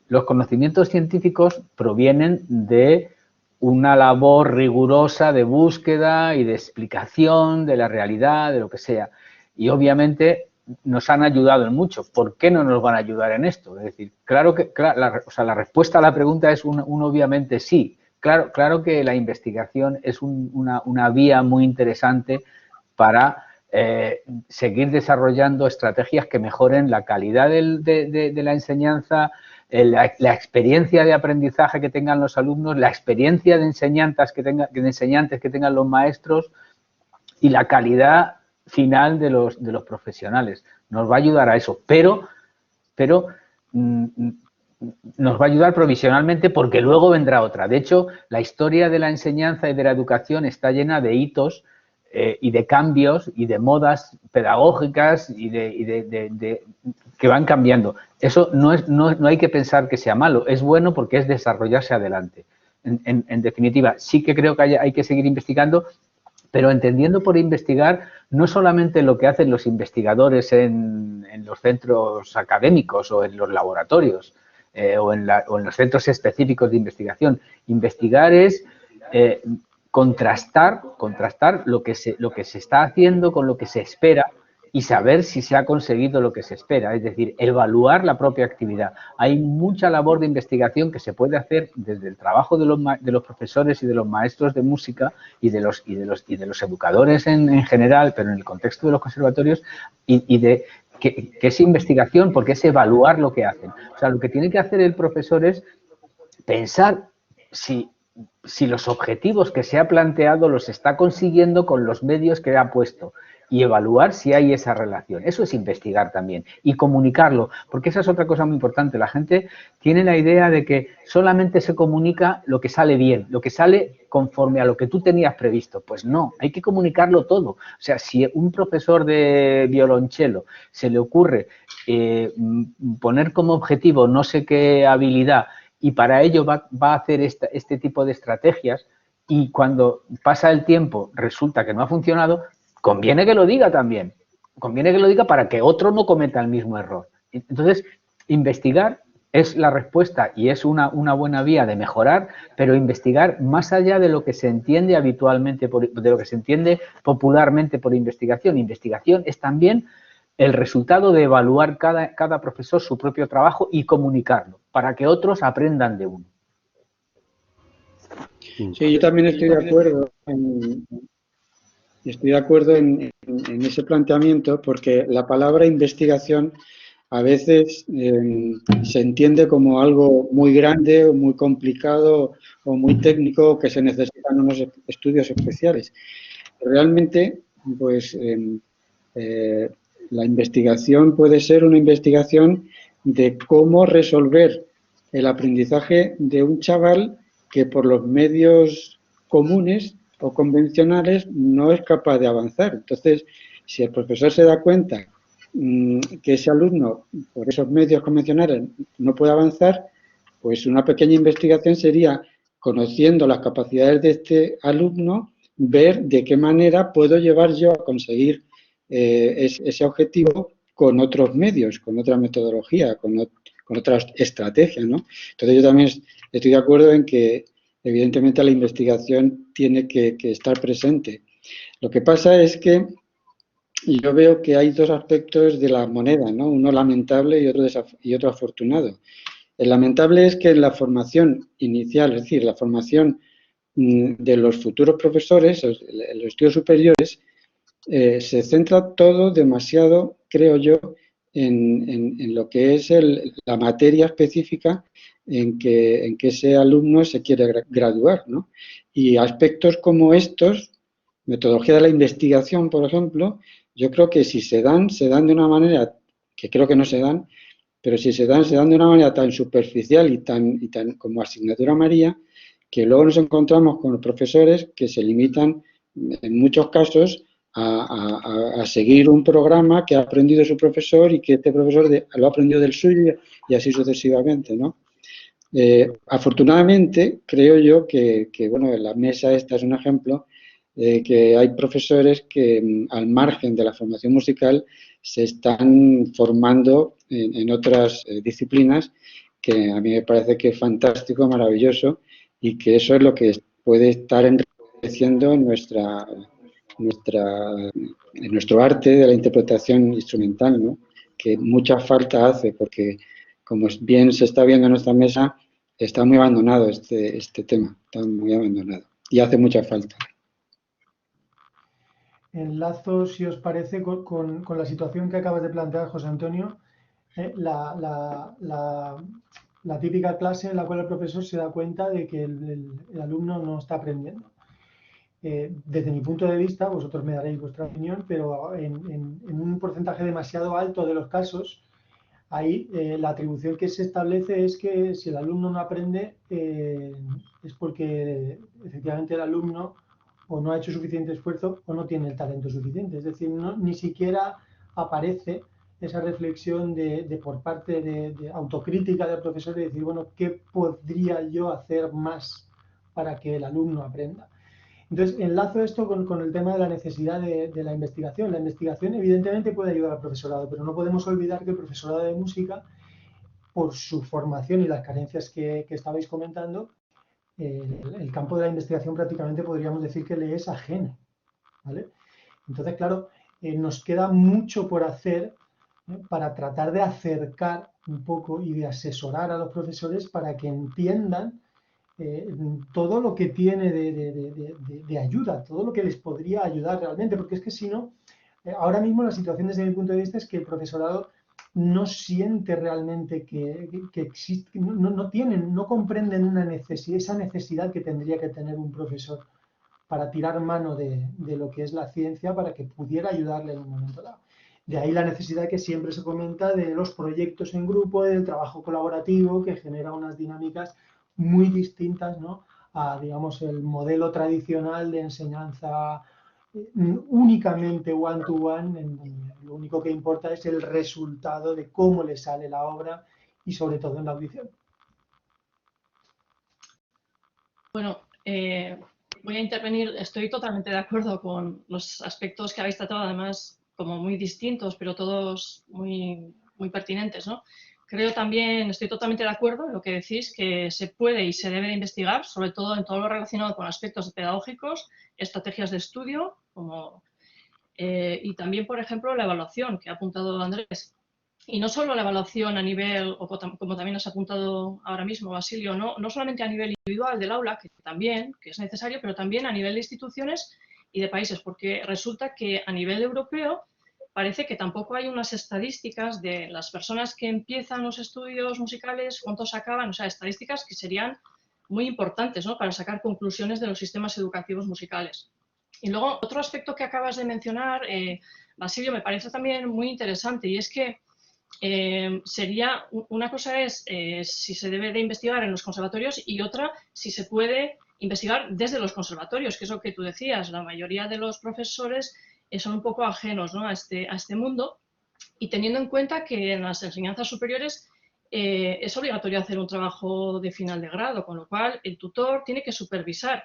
los conocimientos científicos provienen de una labor rigurosa de búsqueda y de explicación de la realidad, de lo que sea. Y obviamente nos han ayudado en mucho. ¿Por qué no nos van a ayudar en esto? Es decir, claro que la respuesta a la pregunta es un obviamente sí. Claro que la investigación es una vía muy interesante para seguir desarrollando estrategias que mejoren la calidad de la enseñanza, la experiencia de aprendizaje que tengan los alumnos, la experiencia de enseñantes que tengan los maestros y la calidad final de los profesionales. Nos va a ayudar a eso, pero nos va a ayudar provisionalmente porque luego vendrá otra. De hecho, la historia de la enseñanza y de la educación está llena de hitos y de cambios y de modas pedagógicas y que van cambiando. Eso no hay que pensar que sea malo, es bueno porque es desarrollarse adelante. En definitiva, sí que creo que hay que seguir investigando, pero entendiendo por investigar no solamente lo que hacen los investigadores en los centros académicos o en los laboratorios o en los centros específicos de investigación. Investigar es contrastar lo que se está haciendo con lo que se espera y saber si se ha conseguido lo que se espera, es decir, evaluar la propia actividad. Hay mucha labor de investigación que se puede hacer desde el trabajo de los profesores y de los maestros de música y de los educadores en general, pero en el contexto de los conservatorios que es investigación porque es evaluar lo que hacen. O sea, lo que tiene que hacer el profesor es pensar si los objetivos que se ha planteado los está consiguiendo con los medios que ha puesto y evaluar si hay esa relación. Eso es investigar también y comunicarlo, porque esa es otra cosa muy importante. La gente tiene la idea de que solamente se comunica lo que sale bien, lo que sale conforme a lo que tú tenías previsto. Pues no, hay que comunicarlo todo. O sea, si un profesor de violonchelo se le ocurre poner como objetivo no sé qué habilidad y para ello va a hacer este tipo de estrategias y cuando pasa el tiempo resulta que no ha funcionado, conviene que lo diga también. Conviene que lo diga para que otro no cometa el mismo error. Entonces, investigar es la respuesta y es una buena vía de mejorar, pero investigar más allá de lo que se entiende habitualmente, de lo que se entiende popularmente por investigación. Investigación es también el resultado de evaluar cada profesor su propio trabajo y comunicarlo para que otros aprendan de uno. Sí, yo también estoy de acuerdo en ese planteamiento porque la palabra investigación a veces se entiende como algo muy grande o muy complicado o muy técnico que se necesitan unos estudios especiales. Realmente, pues la investigación puede ser una investigación de cómo resolver el aprendizaje de un chaval que por los medios comunes o convencionales no es capaz de avanzar. Entonces, si el profesor se da cuenta que ese alumno por esos medios convencionales no puede avanzar, pues una pequeña investigación sería, conociendo las capacidades de este alumno, ver de qué manera puedo llevar yo a conseguir ese objetivo con otros medios, con otra metodología, con otras estrategias, ¿no? Entonces yo también estoy de acuerdo en que evidentemente la investigación tiene que estar presente. Lo que pasa es que yo veo que hay dos aspectos de la moneda, ¿no? Uno lamentable y otro afortunado. El lamentable es que en la formación inicial, es decir, la formación de los futuros profesores, en los estudios superiores, se centra todo demasiado, creo yo, en lo que es la materia específica en que ese alumno se quiere graduar, ¿no? Y aspectos como estos, metodología de la investigación, por ejemplo, yo creo que si se dan de una manera, que creo que no se dan, pero si se dan de una manera tan superficial y tan como asignatura María, que luego nos encontramos con los profesores que se limitan, en muchos casos, a seguir un programa que ha aprendido su profesor y que este profesor lo ha aprendido del suyo y así sucesivamente, ¿no? Afortunadamente, creo yo que, bueno, la mesa esta es un ejemplo que hay profesores que al margen de la formación musical se están formando en otras disciplinas que a mí me parece que es fantástico, maravilloso y que eso es lo que puede estar enriqueciendo en nuestro arte de la interpretación instrumental, ¿no? Que mucha falta hace porque, como bien se está viendo en esta mesa, está muy abandonado este tema, está muy abandonado y hace mucha falta. Enlazo, si os parece, con la situación que acabas de plantear, José Antonio, la típica clase en la cual el profesor se da cuenta de que el alumno no está aprendiendo. Desde mi punto de vista, vosotros me daréis vuestra opinión, pero en un porcentaje demasiado alto de los casos, ahí la atribución que se establece es que si el alumno no aprende es porque efectivamente el alumno o no ha hecho suficiente esfuerzo o no tiene el talento suficiente. Es decir, ni siquiera aparece esa reflexión por parte de autocrítica del profesor de decir, bueno, ¿qué podría yo hacer más para que el alumno aprenda? Entonces, enlazo esto con el tema de la necesidad de la investigación. La investigación evidentemente puede ayudar al profesorado, pero no podemos olvidar que el profesorado de música, por su formación y las carencias que estabais comentando, el campo de la investigación prácticamente podríamos decir que le es ajeno, ¿vale? Entonces, claro, nos queda mucho por hacer para tratar de acercar un poco y de asesorar a los profesores para que entiendan todo lo que tiene de ayuda, todo lo que les podría ayudar realmente, porque es que si no, ahora mismo la situación desde mi punto de vista es que el profesorado no siente realmente que existe, no comprenden esa necesidad que tendría que tener un profesor para tirar mano de lo que es la ciencia para que pudiera ayudarle en un momento dado. De ahí la necesidad que siempre se comenta de los proyectos en grupo, del trabajo colaborativo, que genera unas dinámicas muy distintas, ¿no?, a, digamos, el modelo tradicional de enseñanza únicamente one-to-one, en donde lo único que importa es el resultado de cómo le sale la obra y sobre todo en la audición. Bueno, voy a intervenir. Estoy totalmente de acuerdo con los aspectos que habéis tratado, además como muy distintos, pero todos muy, muy pertinentes, ¿no? Creo también, estoy totalmente de acuerdo en lo que decís, que se puede y se debe de investigar, sobre todo en todo lo relacionado con aspectos pedagógicos, estrategias de estudio, y también, por ejemplo, la evaluación que ha apuntado Andrés. Y no solo la evaluación a nivel, o como también has apuntado ahora mismo, Basilio, no solamente a nivel individual del aula, que también, que es necesario, pero también a nivel de instituciones y de países, porque resulta que a nivel europeo parece que tampoco hay unas estadísticas de las personas que empiezan los estudios musicales, cuántos acaban, o sea, estadísticas que serían muy importantes, ¿no?, para sacar conclusiones de los sistemas educativos musicales. Y luego, otro aspecto que acabas de mencionar, Basilio, me parece también muy interesante, y es que sería, una cosa es si se debe de investigar en los conservatorios y otra si se puede investigar desde los conservatorios, que es lo que tú decías. La mayoría de los profesores son un poco ajenos, ¿no?, a este mundo, y teniendo en cuenta que en las enseñanzas superiores es obligatorio hacer un trabajo de final de grado, con lo cual el tutor tiene que supervisar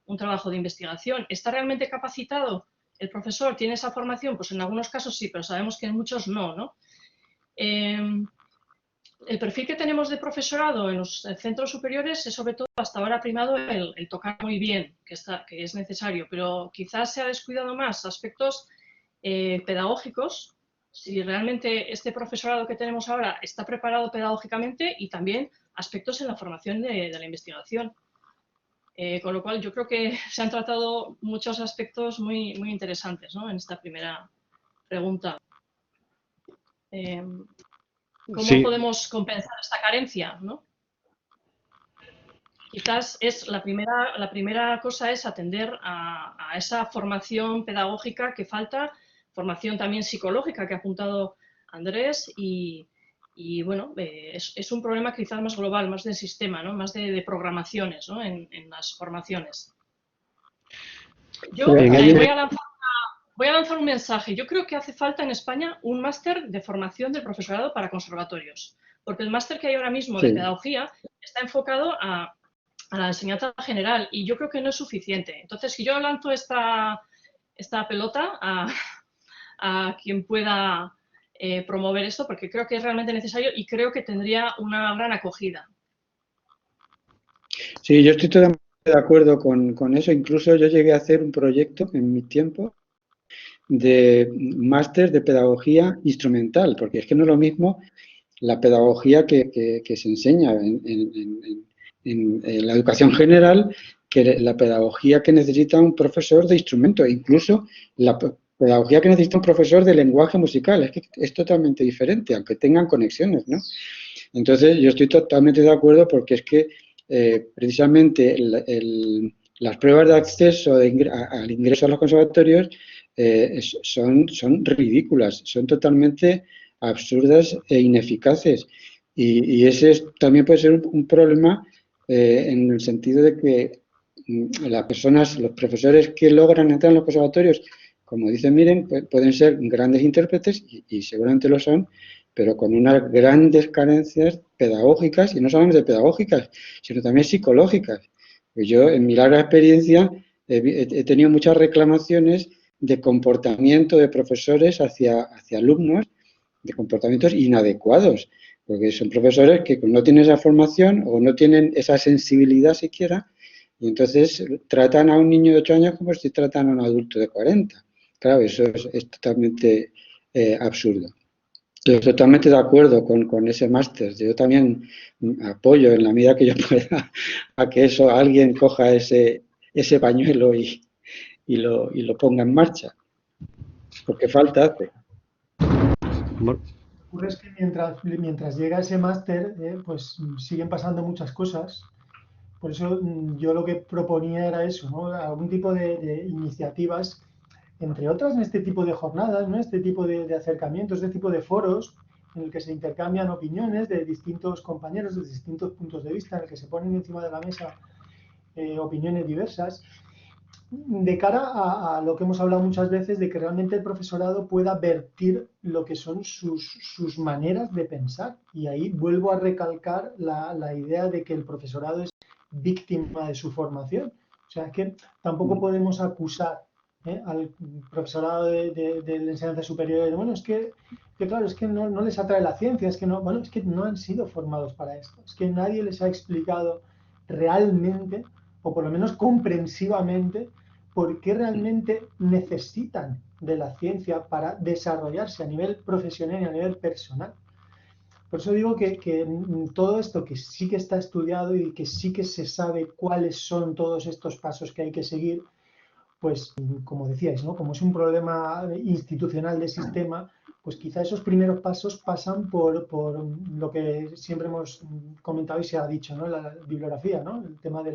un trabajo de investigación. ¿Está realmente capacitado el profesor? ¿Tiene esa formación? Pues en algunos casos sí, pero sabemos que en muchos no, ¿no? El perfil que tenemos de profesorado en los centros superiores es sobre todo hasta ahora primado el tocar muy bien, que es necesario, pero quizás se ha descuidado más aspectos pedagógicos, si realmente este profesorado que tenemos ahora está preparado pedagógicamente, y también aspectos en la formación de la investigación. Con lo cual yo creo que se han tratado muchos aspectos muy, muy interesantes, ¿no?, en esta primera pregunta. ¿Cómo Sí. podemos compensar esta carencia, ¿no? Quizás es la primera cosa es atender a esa formación pedagógica que falta, formación también psicológica que ha apuntado Andrés y bueno, es un problema quizás más global, más del sistema, ¿no? Más de programaciones, ¿no? en las formaciones. Yo voy a lanzar un mensaje. Yo creo que hace falta en España un máster de formación del profesorado para conservatorios, porque el máster que hay ahora mismo de pedagogía está enfocado a la enseñanza general y yo creo que no es suficiente. Entonces, si yo lanzo esta pelota a quien pueda promover esto, porque creo que es realmente necesario y creo que tendría una gran acogida. Sí, yo estoy totalmente de acuerdo con eso. Incluso yo llegué a hacer un proyecto en mi tiempo de máster de pedagogía instrumental, porque es que no es lo mismo la pedagogía que se enseña en la educación general que la pedagogía que necesita un profesor de instrumento, incluso la pedagogía que necesita un profesor de lenguaje musical, es que es totalmente diferente, aunque tengan conexiones, ¿no? Entonces, yo estoy totalmente de acuerdo porque es que precisamente las pruebas de acceso al ingreso a los conservatorios son ridículas, son totalmente absurdas e ineficaces. Y ese también puede ser un problema en el sentido de que las personas, los profesores que logran entrar en los conservatorios, como dicen, miren, pueden ser grandes intérpretes y seguramente lo son, pero con unas grandes carencias pedagógicas, y no solamente pedagógicas, sino también psicológicas. Pues yo, en mi larga experiencia, he tenido muchas reclamaciones de comportamiento de profesores hacia alumnos, de comportamientos inadecuados, porque son profesores que no tienen esa formación o no tienen esa sensibilidad siquiera, y entonces tratan a un niño de 8 años como si tratan a un adulto de 40. Claro, eso es totalmente absurdo. Estoy totalmente de acuerdo con ese máster. Yo también apoyo en la medida que yo pueda a que eso alguien coja ese pañuelo y lo ponga en marcha. Porque falta hace. Lo que ocurre es que mientras llega ese máster, pues siguen pasando muchas cosas. Por eso yo lo que proponía era eso, ¿no? Algún tipo de iniciativas, entre otras en este tipo de jornadas, ¿no? Este tipo de acercamientos, este tipo de foros en el que se intercambian opiniones de distintos compañeros, de distintos puntos de vista, en el que se ponen encima de la mesa opiniones diversas, de cara a lo que hemos hablado muchas veces, de que realmente el profesorado pueda vertir lo que son sus maneras de pensar. Y ahí vuelvo a recalcar la idea de que el profesorado es víctima de su formación. O sea, que tampoco podemos acusar al profesorado de la enseñanza superior de, bueno, es que claro, es que no les atrae la ciencia, es que no, bueno, es que no han sido formados para esto, es que nadie les ha explicado realmente, o por lo menos comprensivamente, por qué realmente necesitan de la ciencia para desarrollarse a nivel profesional y a nivel personal. Por eso digo que todo esto que sí que está estudiado y que sí que se sabe cuáles son todos estos pasos que hay que seguir, pues como decíais, ¿no? Como es un problema institucional de sistema, pues quizá esos primeros pasos pasan por lo que siempre hemos comentado y se ha dicho, ¿no? La bibliografía, ¿no? El tema de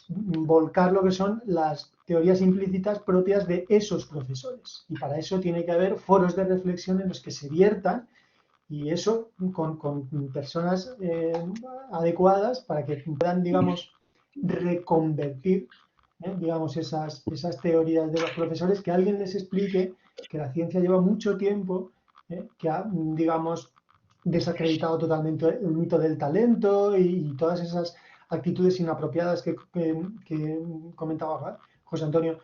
volcar lo que son las teorías implícitas propias de esos profesores. Y para eso tiene que haber foros de reflexión en los que se viertan, y eso con personas adecuadas para que puedan, digamos, reconvertir digamos, esas teorías de los profesores, que alguien les explique que la ciencia lleva mucho tiempo, que ha, digamos, desacreditado totalmente el mito del talento y todas esas actitudes inapropiadas que comentaba José Antonio,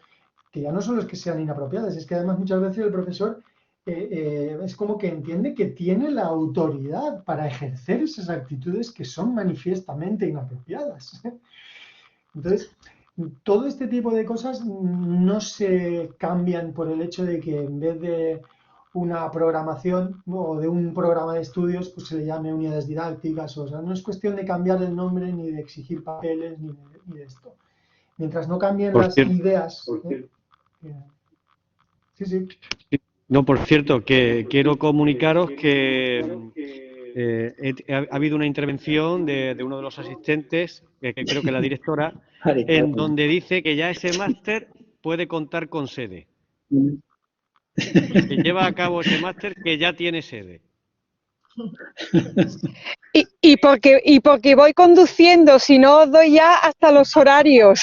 que ya no solo es que sean inapropiadas, es que además muchas veces el profesor es como que entiende que tiene la autoridad para ejercer esas actitudes que son manifiestamente inapropiadas. Entonces, todo este tipo de cosas no se cambian por el hecho de que en vez de una programación o de un programa de estudios, pues se le llame unidades didácticas. O sea, no es cuestión de cambiar el nombre ni de exigir papeles ni de esto. Mientras no cambien las ideas. Sí, sí. No, por cierto, que quiero comunicaros que ha habido una intervención de uno de los asistentes, que creo que la directora, en donde dice que ya ese máster puede contar con sede. Que lleva a cabo ese máster que ya tiene sede. Y porque voy conduciendo, si no os doy ya hasta los horarios.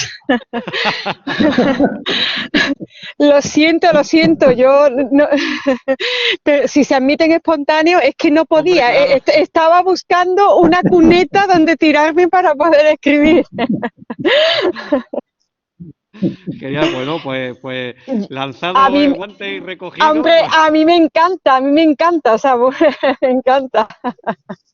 Lo siento, yo no, pero si se admiten espontáneos es que no podía. Hombre, claro. Estaba buscando una cuneta donde tirarme para poder escribir. Genial, bueno, pues lanzado A mí, el guante y recogido. hombre, Pues... a mí me encanta, o sea, me encanta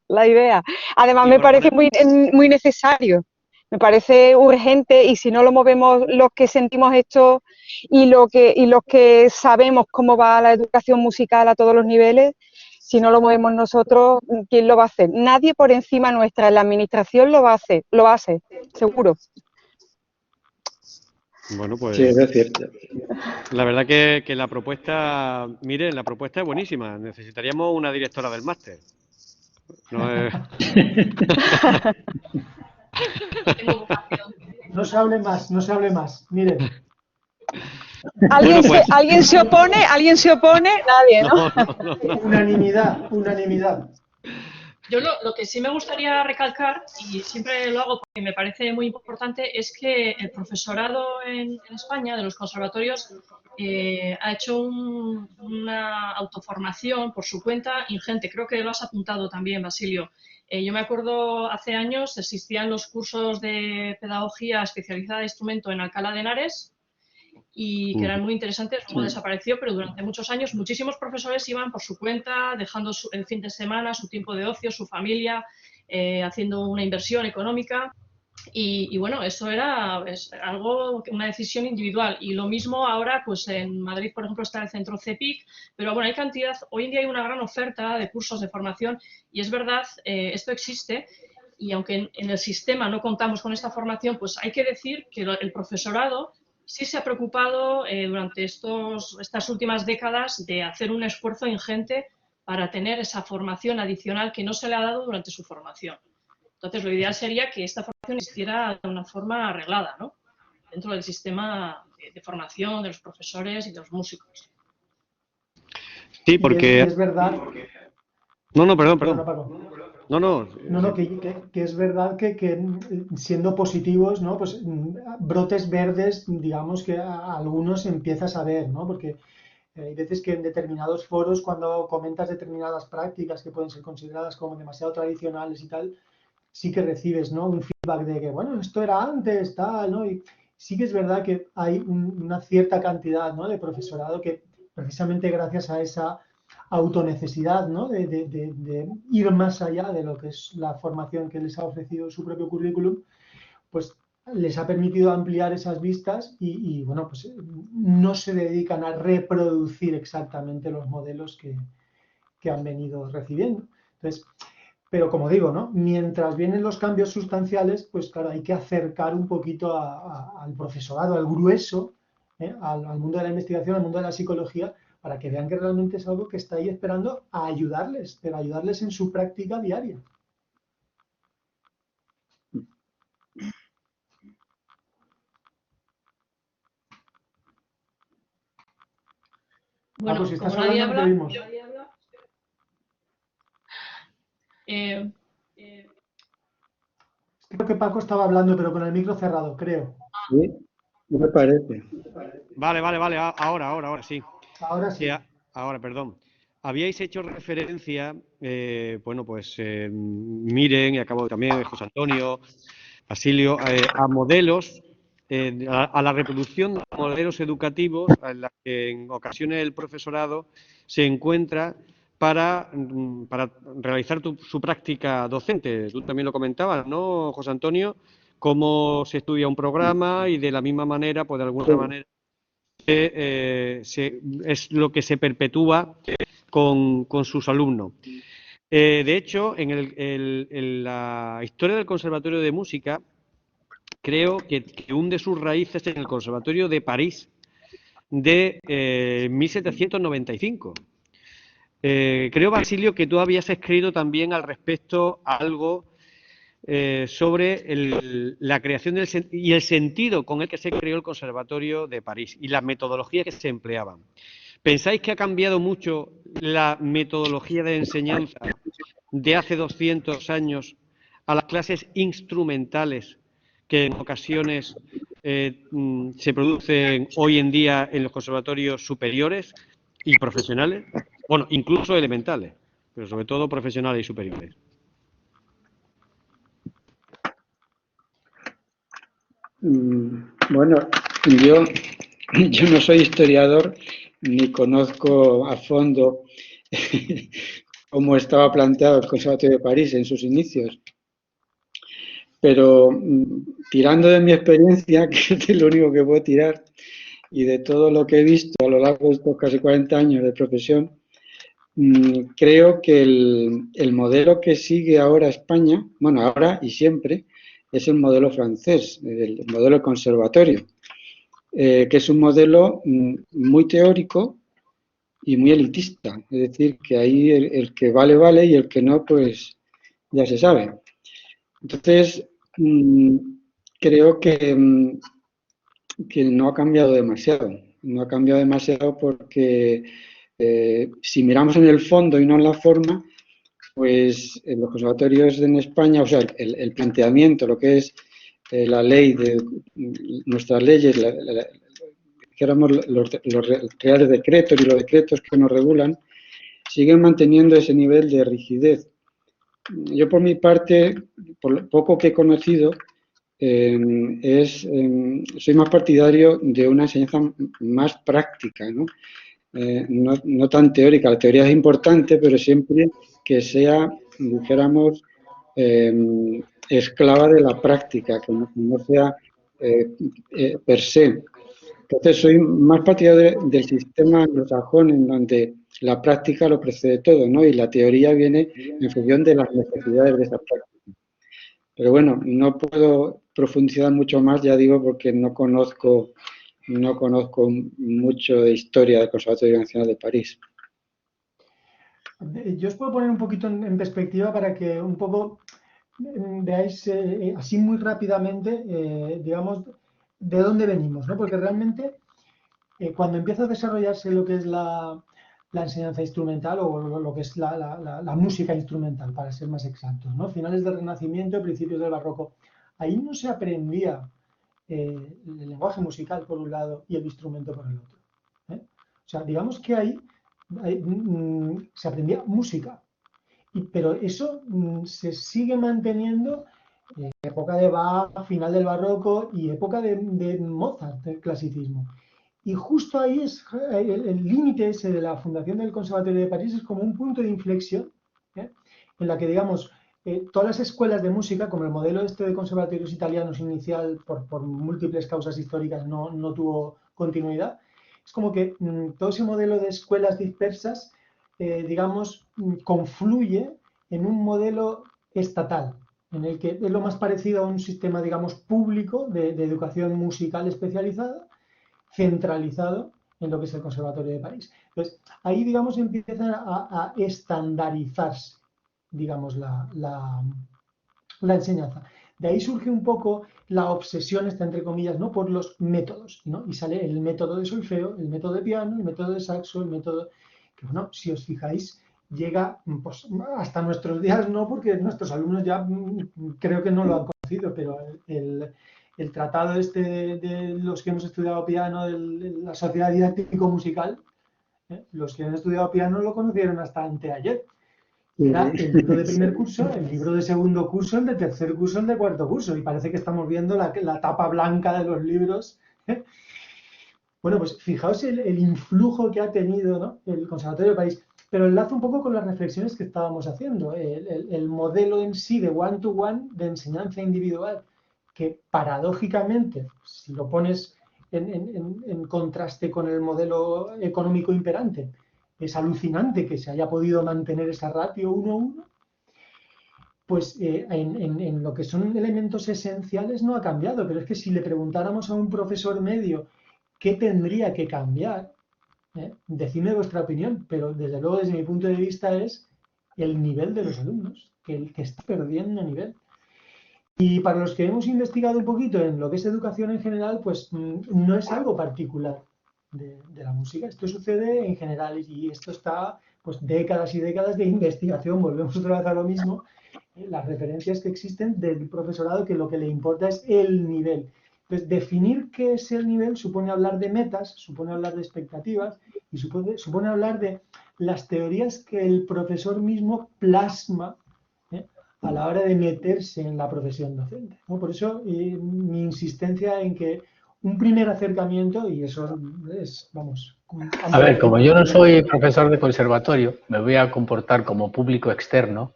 la idea. Además, me parece muy necesario, me parece urgente, y si no lo movemos los que sentimos esto y los que sabemos cómo va la educación musical a todos los niveles, si no lo movemos nosotros, ¿quién lo va a hacer? Nadie por encima nuestra, la administración lo hace, seguro. Bueno, pues Sí, es cierto. la verdad que la propuesta, miren, la propuesta es buenísima. Necesitaríamos una directora del máster. No es... No se hable más, no se hable más. Miren. ¿Alguien, Bueno, pues... ¿Alguien se opone? ¿Alguien se opone? Nadie, ¿no? No. Unanimidad, unanimidad. Yo lo que sí me gustaría recalcar, y siempre lo hago porque me parece muy importante, es que el profesorado en España, de los conservatorios, ha hecho una autoformación por su cuenta ingente. Creo que lo has apuntado también, Basilio. Yo me acuerdo hace años existían los cursos de pedagogía especializada de instrumento en Alcalá de Henares, y que eran muy interesantes, luego desapareció, pero durante muchos años muchísimos profesores iban por su cuenta, dejando el fin de semana, su tiempo de ocio, su familia, haciendo una inversión económica, y bueno, eso era una decisión individual. Y lo mismo ahora, pues en Madrid, por ejemplo, está el centro CEPIC, pero bueno, hoy en día hay una gran oferta de cursos de formación, y es verdad, esto existe. Y aunque en el sistema no contamos con esta formación, pues hay que decir que el profesorado sí se ha preocupado durante estas últimas décadas de hacer un esfuerzo ingente para tener esa formación adicional que no se le ha dado durante su formación. Entonces, lo ideal sería que esta formación existiera de una forma arreglada, ¿no?, dentro del sistema de formación de los profesores y de los músicos. Sí, porque... Y es verdad... No, perdón. Paco. No, que es verdad que siendo positivos, ¿no? Pues brotes verdes, digamos que a algunos empiezas a ver, ¿no? Porque hay veces que en determinados foros, cuando comentas determinadas prácticas que pueden ser consideradas como demasiado tradicionales y tal, sí que recibes, ¿no?, un feedback de que, bueno, esto era antes, tal, ¿no? Y sí que es verdad que hay una cierta cantidad, ¿no?, de profesorado que precisamente gracias a esa autonecesidad, ¿no?, de ir más allá de lo que es la formación que les ha ofrecido su propio currículum, pues les ha permitido ampliar esas vistas y bueno, pues no se dedican a reproducir exactamente los modelos que han venido recibiendo. Entonces, pero como digo, ¿no?, mientras vienen los cambios sustanciales, pues claro, hay que acercar un poquito al profesorado, al grueso, al mundo de la investigación, al mundo de la psicología, para que vean que realmente es algo que está ahí esperando a ayudarles, pero ayudarles en su práctica diaria. Bueno, si estás como nadie hablando, habla... no te oímos. Creo que Paco estaba hablando, pero con el micro cerrado, creo. Sí, no me parece. Vale, ahora sí. Ahora sí. Ahora, perdón. Habíais hecho referencia, bueno, pues Miren, y acabo también José Antonio, Basilio, a modelos, a la reproducción de modelos educativos en los que en ocasiones el profesorado se encuentra para realizar su práctica docente. Tú también lo comentabas, ¿no, José Antonio? Cómo se estudia un programa y de la misma manera, pues de alguna manera, es lo que se perpetúa con sus alumnos. De hecho, en la historia del Conservatorio de Música, creo que hunde sus raíces en el Conservatorio de París, de 1795. Creo, Basilio, que tú habías escrito también al respecto algo sobre la creación y el sentido con el que se creó el Conservatorio de París y las metodologías que se empleaban. ¿Pensáis que ha cambiado mucho la metodología de enseñanza de hace 200 años a las clases instrumentales que en ocasiones se producen hoy en día en los conservatorios superiores y profesionales? Bueno, incluso elementales, pero sobre todo profesionales y superiores. Bueno, yo no soy historiador ni conozco a fondo cómo estaba planteado el Conservatorio de París en sus inicios, pero tirando de mi experiencia, que es de lo único que puedo tirar, y de todo lo que he visto a lo largo de estos casi 40 años de profesión, creo que el modelo que sigue ahora España, bueno, ahora y siempre, es el modelo francés, el modelo conservatorio, que es un modelo muy teórico y muy elitista. Es decir, que ahí el que vale, vale, y el que no, pues ya se sabe. Entonces, creo que no ha cambiado demasiado. No ha cambiado demasiado porque si miramos en el fondo y no en la forma, pues en los conservatorios en España, o sea, el planteamiento, lo que es la ley de nuestras leyes, los reales decretos y los decretos que nos regulan, siguen manteniendo ese nivel de rigidez. Yo por mi parte, por lo poco que he conocido, soy más partidario de una enseñanza más práctica, ¿no? No tan teórica. La teoría es importante, pero siempre que sea, dijéramos, esclava de la práctica, que no sea per se. Entonces soy más partidario del sistema anglosajón, en donde la práctica lo precede todo, ¿no? Y la teoría viene en función de las necesidades de esa práctica. Pero bueno, no puedo profundizar mucho más, ya digo, porque no conozco mucho de historia del Conservatorio Nacional de París. Yo os puedo poner un poquito en perspectiva para que un poco veáis así muy rápidamente, digamos, de dónde venimos, ¿no? Porque realmente cuando empieza a desarrollarse lo que es la enseñanza instrumental o lo que es la música instrumental, para ser más exactos, ¿no? Finales del Renacimiento, principios del Barroco, ahí no se aprendía el lenguaje musical por un lado y el instrumento por el otro. O sea, digamos que ahí se aprendía música, pero eso se sigue manteniendo en época de Bach, final del Barroco y época de Mozart, del clasicismo. Y justo ahí es el límite ese de la fundación del Conservatorio de París, es como un punto de inflexión, en la que, digamos, todas las escuelas de música, como el modelo este de conservatorios italianos inicial, por múltiples causas históricas no tuvo continuidad, es como que todo ese modelo de escuelas dispersas, digamos, confluye en un modelo estatal, en el que es lo más parecido a un sistema, digamos, público de educación musical especializada, centralizado en lo que es el Conservatorio de París. Entonces, ahí, digamos, empiezan a estandarizarse, digamos, la enseñanza. De ahí surge un poco la obsesión, está entre comillas, ¿no? Por los métodos, ¿no? Y sale el método de solfeo, el método de piano, el método de saxo, el método que, bueno, si os fijáis, llega pues, hasta nuestros días, no, porque nuestros alumnos ya creo que no lo han conocido, pero el tratado este de los que hemos estudiado piano, de la sociedad didáctico-musical, los que han estudiado piano lo conocieron hasta anteayer. Era el libro de primer curso, el libro de segundo curso, el de tercer curso, el de cuarto curso. Y parece que estamos viendo la tapa blanca de los libros. Bueno, pues fijaos el influjo que ha tenido, ¿no?, el Conservatorio de París. Pero enlazo un poco con las reflexiones que estábamos haciendo. El modelo en sí de one-to-one, de enseñanza individual, que paradójicamente, si lo pones en contraste con el modelo económico imperante, es alucinante que se haya podido mantener esa ratio 1:1, pues en lo que son elementos esenciales no ha cambiado. Pero es que si le preguntáramos a un profesor medio ¿qué tendría que cambiar? Decidme vuestra opinión, pero desde luego desde mi punto de vista es el nivel de los alumnos, que está perdiendo nivel. Y para los que hemos investigado un poquito en lo que es educación en general, pues no es algo particular de la música. Esto sucede en general y esto está pues décadas y décadas de investigación. Volvemos otra vez a lo mismo. Las referencias que existen del profesorado, que lo que le importa es el nivel. Entonces, definir qué es el nivel supone hablar de metas, supone hablar de expectativas y supone hablar de las teorías que el profesor mismo plasma a la hora de meterse en la profesión docente, ¿no? Por eso mi insistencia en que un primer acercamiento, y eso es, vamos... A ver, como yo no soy profesor de conservatorio, me voy a comportar como público externo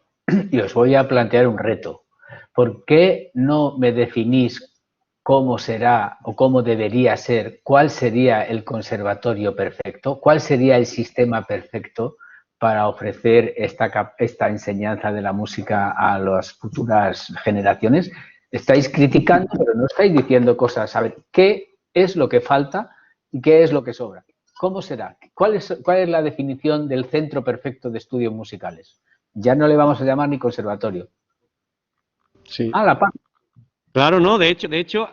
y os voy a plantear un reto. ¿Por qué no me definís cómo será o cómo debería ser, cuál sería el conservatorio perfecto, cuál sería el sistema perfecto para ofrecer esta enseñanza de la música a las futuras generaciones? Estáis criticando, pero no estáis diciendo cosas. A ver, ¿qué es lo que falta y qué es lo que sobra? ¿Cómo será? ¿Cuál es la definición del centro perfecto de estudios musicales? Ya no le vamos a llamar ni conservatorio. Sí. Ah, la paz. Claro, no, de hecho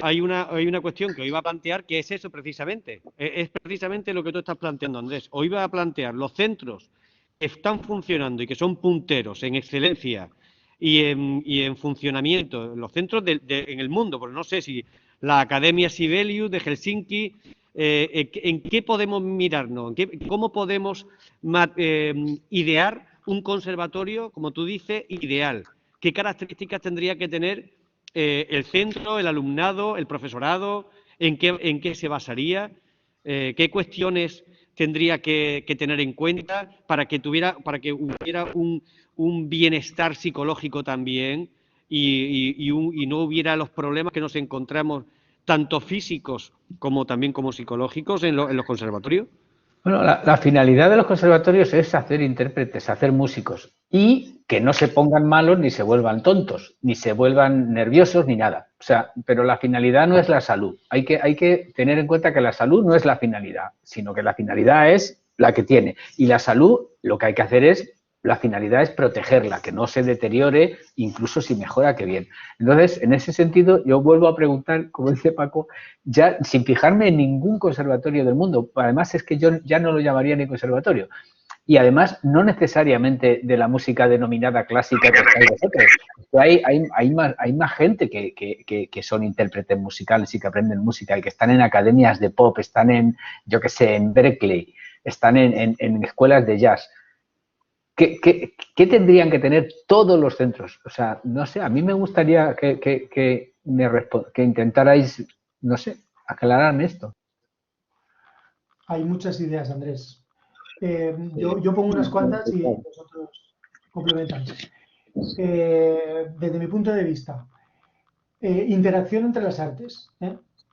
hay una cuestión que hoy iba a plantear que es eso precisamente. Es precisamente lo que tú estás planteando, Andrés. Hoy iba a plantear los centros que están funcionando y que son punteros en excelencia y en funcionamiento, los centros en el mundo, porque no sé si la Academia Sibelius de Helsinki, ¿en qué podemos mirarnos? ¿Cómo podemos idear un conservatorio, como tú dices, ideal? ¿Qué características tendría que tener el centro, el alumnado, el profesorado? ¿En qué se basaría? ¿Qué cuestiones tendría que tener en cuenta para que hubiera un bienestar psicológico también y no hubiera los problemas que nos encontramos, tanto físicos como también como psicológicos, en los conservatorios? Bueno, la finalidad de los conservatorios es hacer intérpretes, hacer músicos y que no se pongan malos ni se vuelvan tontos, ni se vuelvan nerviosos ni nada. O sea, pero la finalidad no es la salud. Hay que tener en cuenta que la salud no es la finalidad, sino que la finalidad es la que tiene. Y la salud, lo que hay que hacer la finalidad es protegerla, que no se deteriore, incluso si mejora, que bien. Entonces, en ese sentido, yo vuelvo a preguntar, como dice Paco, ya sin fijarme en ningún conservatorio del mundo. Además, es que yo ya no lo llamaría ni conservatorio. Y además, no necesariamente de la música denominada clásica que estáis vosotros. Hay más gente que son intérpretes musicales y que aprenden música y que están en academias de pop, están en, yo qué sé, en Berkeley, están en escuelas de jazz. ¿Qué tendrían que tener todos los centros? O sea, no sé, a mí me gustaría que intentarais, no sé, aclararme esto. Hay muchas ideas, Andrés. Yo pongo unas cuantas y vosotros complementáis. Desde mi punto de vista, interacción entre las artes.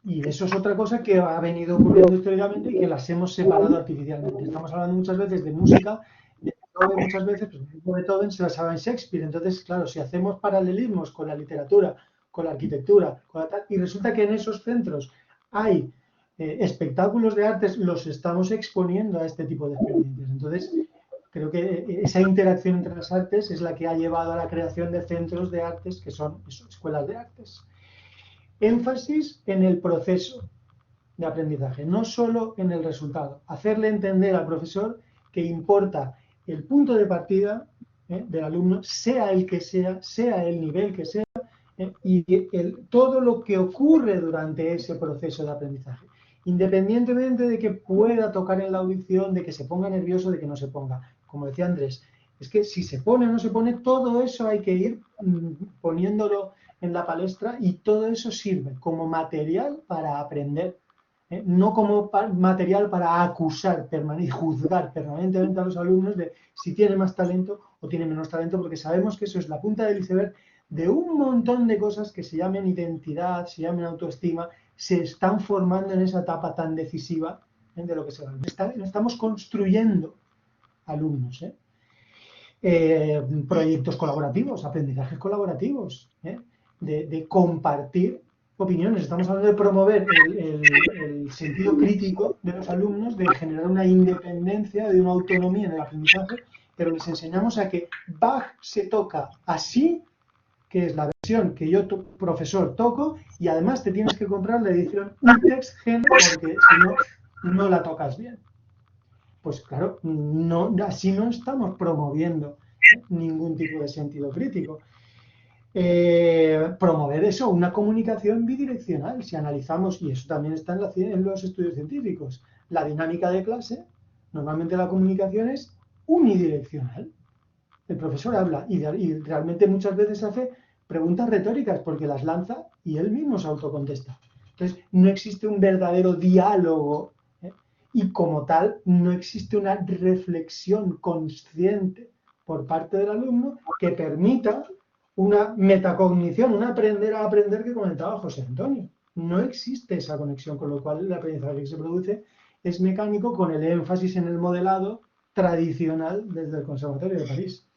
Y eso es otra cosa que ha venido ocurriendo históricamente y que las hemos separado artificialmente. Estamos hablando muchas veces de música, de Beethoven, muchas veces, pues Beethoven se basaba en Shakespeare. Entonces, claro, si hacemos paralelismos con la literatura, con la arquitectura, y resulta que en esos centros hay espectáculos de artes, los estamos exponiendo a este tipo de experiencias. Entonces, creo que esa interacción entre las artes es la que ha llevado a la creación de centros de artes que son escuelas de artes. Énfasis en el proceso de aprendizaje, no solo en el resultado. Hacerle entender al profesor que importa el punto de partida del alumno, sea el que sea el nivel que sea, y todo lo que ocurre durante ese proceso de aprendizaje. Independientemente de que pueda tocar en la audición, de que se ponga nervioso, de que no se ponga. Como decía Andrés, es que si se pone o no se pone, todo eso hay que ir poniéndolo en la palestra y todo eso sirve como material para aprender, no como material para acusar y juzgar permanentemente a los alumnos de si tiene más talento o tiene menos talento, porque sabemos que eso es la punta del iceberg de un montón de cosas que se llamen identidad, se llamen autoestima, se están formando en esa etapa tan decisiva de lo que se va. Estamos construyendo alumnos, proyectos colaborativos, aprendizajes colaborativos, de compartir opiniones, estamos hablando de promover el sentido crítico de los alumnos, de generar una independencia, de una autonomía en el aprendizaje, pero les enseñamos a que Bach se toca así, que es la versión que yo, profesor, toco, y además te tienes que comprar la edición Urtext Gen, porque si no, no la tocas bien. Pues claro, no, así no estamos promoviendo ningún tipo de sentido crítico. Promover eso, una comunicación bidireccional, si analizamos, y eso también está en los estudios científicos, la dinámica de clase, normalmente la comunicación es unidireccional. El profesor habla y realmente muchas veces hace preguntas retóricas porque las lanza y él mismo se autocontesta. Entonces, no existe un verdadero diálogo, y como tal no existe una reflexión consciente por parte del alumno que permita una metacognición, un aprender a aprender que comentaba José Antonio. No existe esa conexión, con lo cual el aprendizaje que se produce es mecánico con el énfasis en el modelado tradicional desde el Conservatorio de París.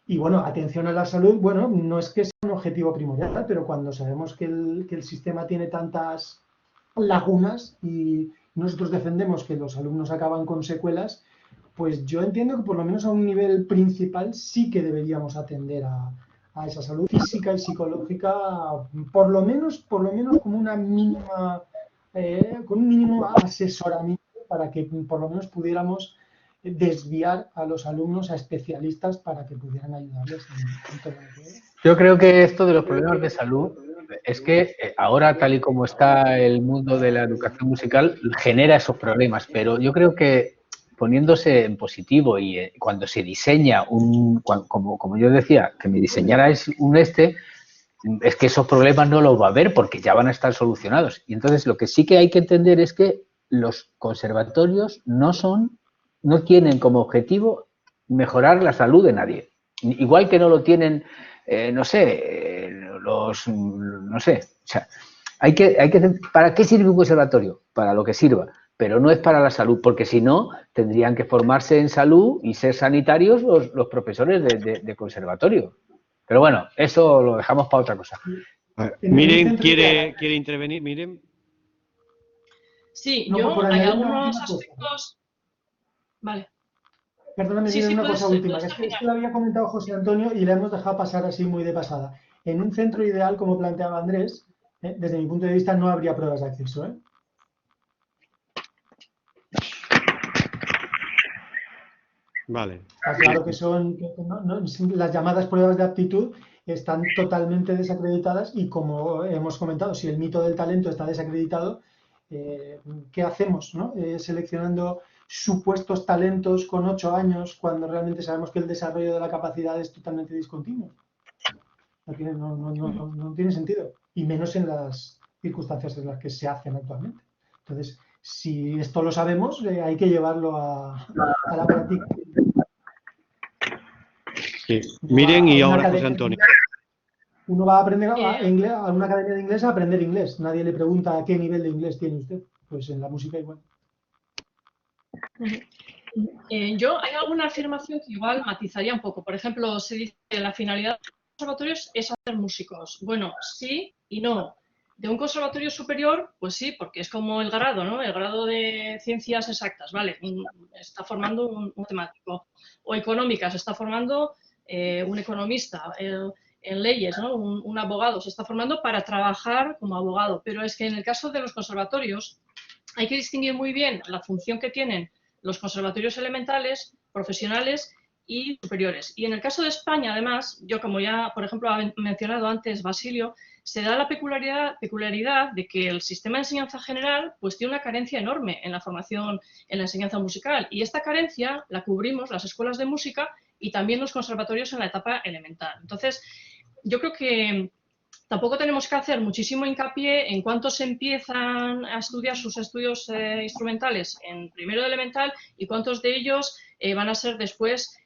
Y bueno, atención a la salud, bueno, no es que sea un objetivo primordial, pero cuando sabemos que el sistema tiene tantas lagunas y nosotros defendemos que los alumnos acaban con secuelas, pues yo entiendo que por lo menos a un nivel principal sí que deberíamos atender a esa salud física y psicológica, por lo menos como una mínima, con un mínimo asesoramiento para que por lo menos pudiéramos desviar a los alumnos a especialistas para que pudieran ayudarles en todo lo que... Yo creo que esto de los problemas de salud es que ahora, tal y como está el mundo de la educación musical, genera esos problemas, pero yo creo que poniéndose en positivo y cuando se diseña como yo decía, que me diseñarais es que esos problemas no los va a haber porque ya van a estar solucionados. Y entonces lo que sí que hay que entender es que los conservatorios no tienen como objetivo mejorar la salud de nadie. Igual que no lo tienen, o sea, ¿para qué sirve un conservatorio? Para lo que sirva, pero no es para la salud, porque si no, tendrían que formarse en salud y ser sanitarios los profesores de conservatorio. Pero bueno, eso lo dejamos para otra cosa. Miren, quiere intervenir, Miren. Sí, no, hay algunos aspectos... Vale. Perdóname, sí, una cosa última, es que lo había comentado José Antonio y le hemos dejado pasar así muy de pasada. En un centro ideal, como planteaba Andrés, desde mi punto de vista no habría pruebas de acceso. Vale. Está claro que las llamadas pruebas de aptitud están totalmente desacreditadas y como hemos comentado, si el mito del talento está desacreditado, ¿qué hacemos? Seleccionando supuestos talentos con 8 años cuando realmente sabemos que el desarrollo de la capacidad es totalmente discontinuo. No tiene sentido, y menos en las circunstancias en las que se hacen actualmente. Entonces, si esto lo sabemos, hay que llevarlo a la práctica. Sí. Miren y ahora José Antonio. Uno va a aprender inglés, a una academia de inglés a aprender inglés. Nadie le pregunta a qué nivel de inglés tiene usted. Pues en la música igual. Hay alguna afirmación que igual matizaría un poco. Por ejemplo, se dice que la finalidad de los conservatorios es hacer músicos. Bueno, sí y no. De un conservatorio superior, pues sí, porque es como el grado, ¿no? El grado de ciencias exactas, ¿vale? Está formando un matemático. O económicas, está formando un economista. En leyes, ¿no? Un abogado se está formando para trabajar como abogado. Pero es que en el caso de los conservatorios hay que distinguir muy bien la función que tienen los conservatorios elementales, profesionales y superiores. Y en el caso de España, además, yo como ya, por ejemplo, ha mencionado antes Basilio, se da la peculiaridad de que el sistema de enseñanza general pues tiene una carencia enorme en la formación, en la enseñanza musical. Y esta carencia la cubrimos las escuelas de música y también los conservatorios en la etapa elemental. Entonces, yo creo que tampoco tenemos que hacer muchísimo hincapié en cuántos empiezan a estudiar sus estudios instrumentales en primero de elemental y cuántos de ellos van a ser después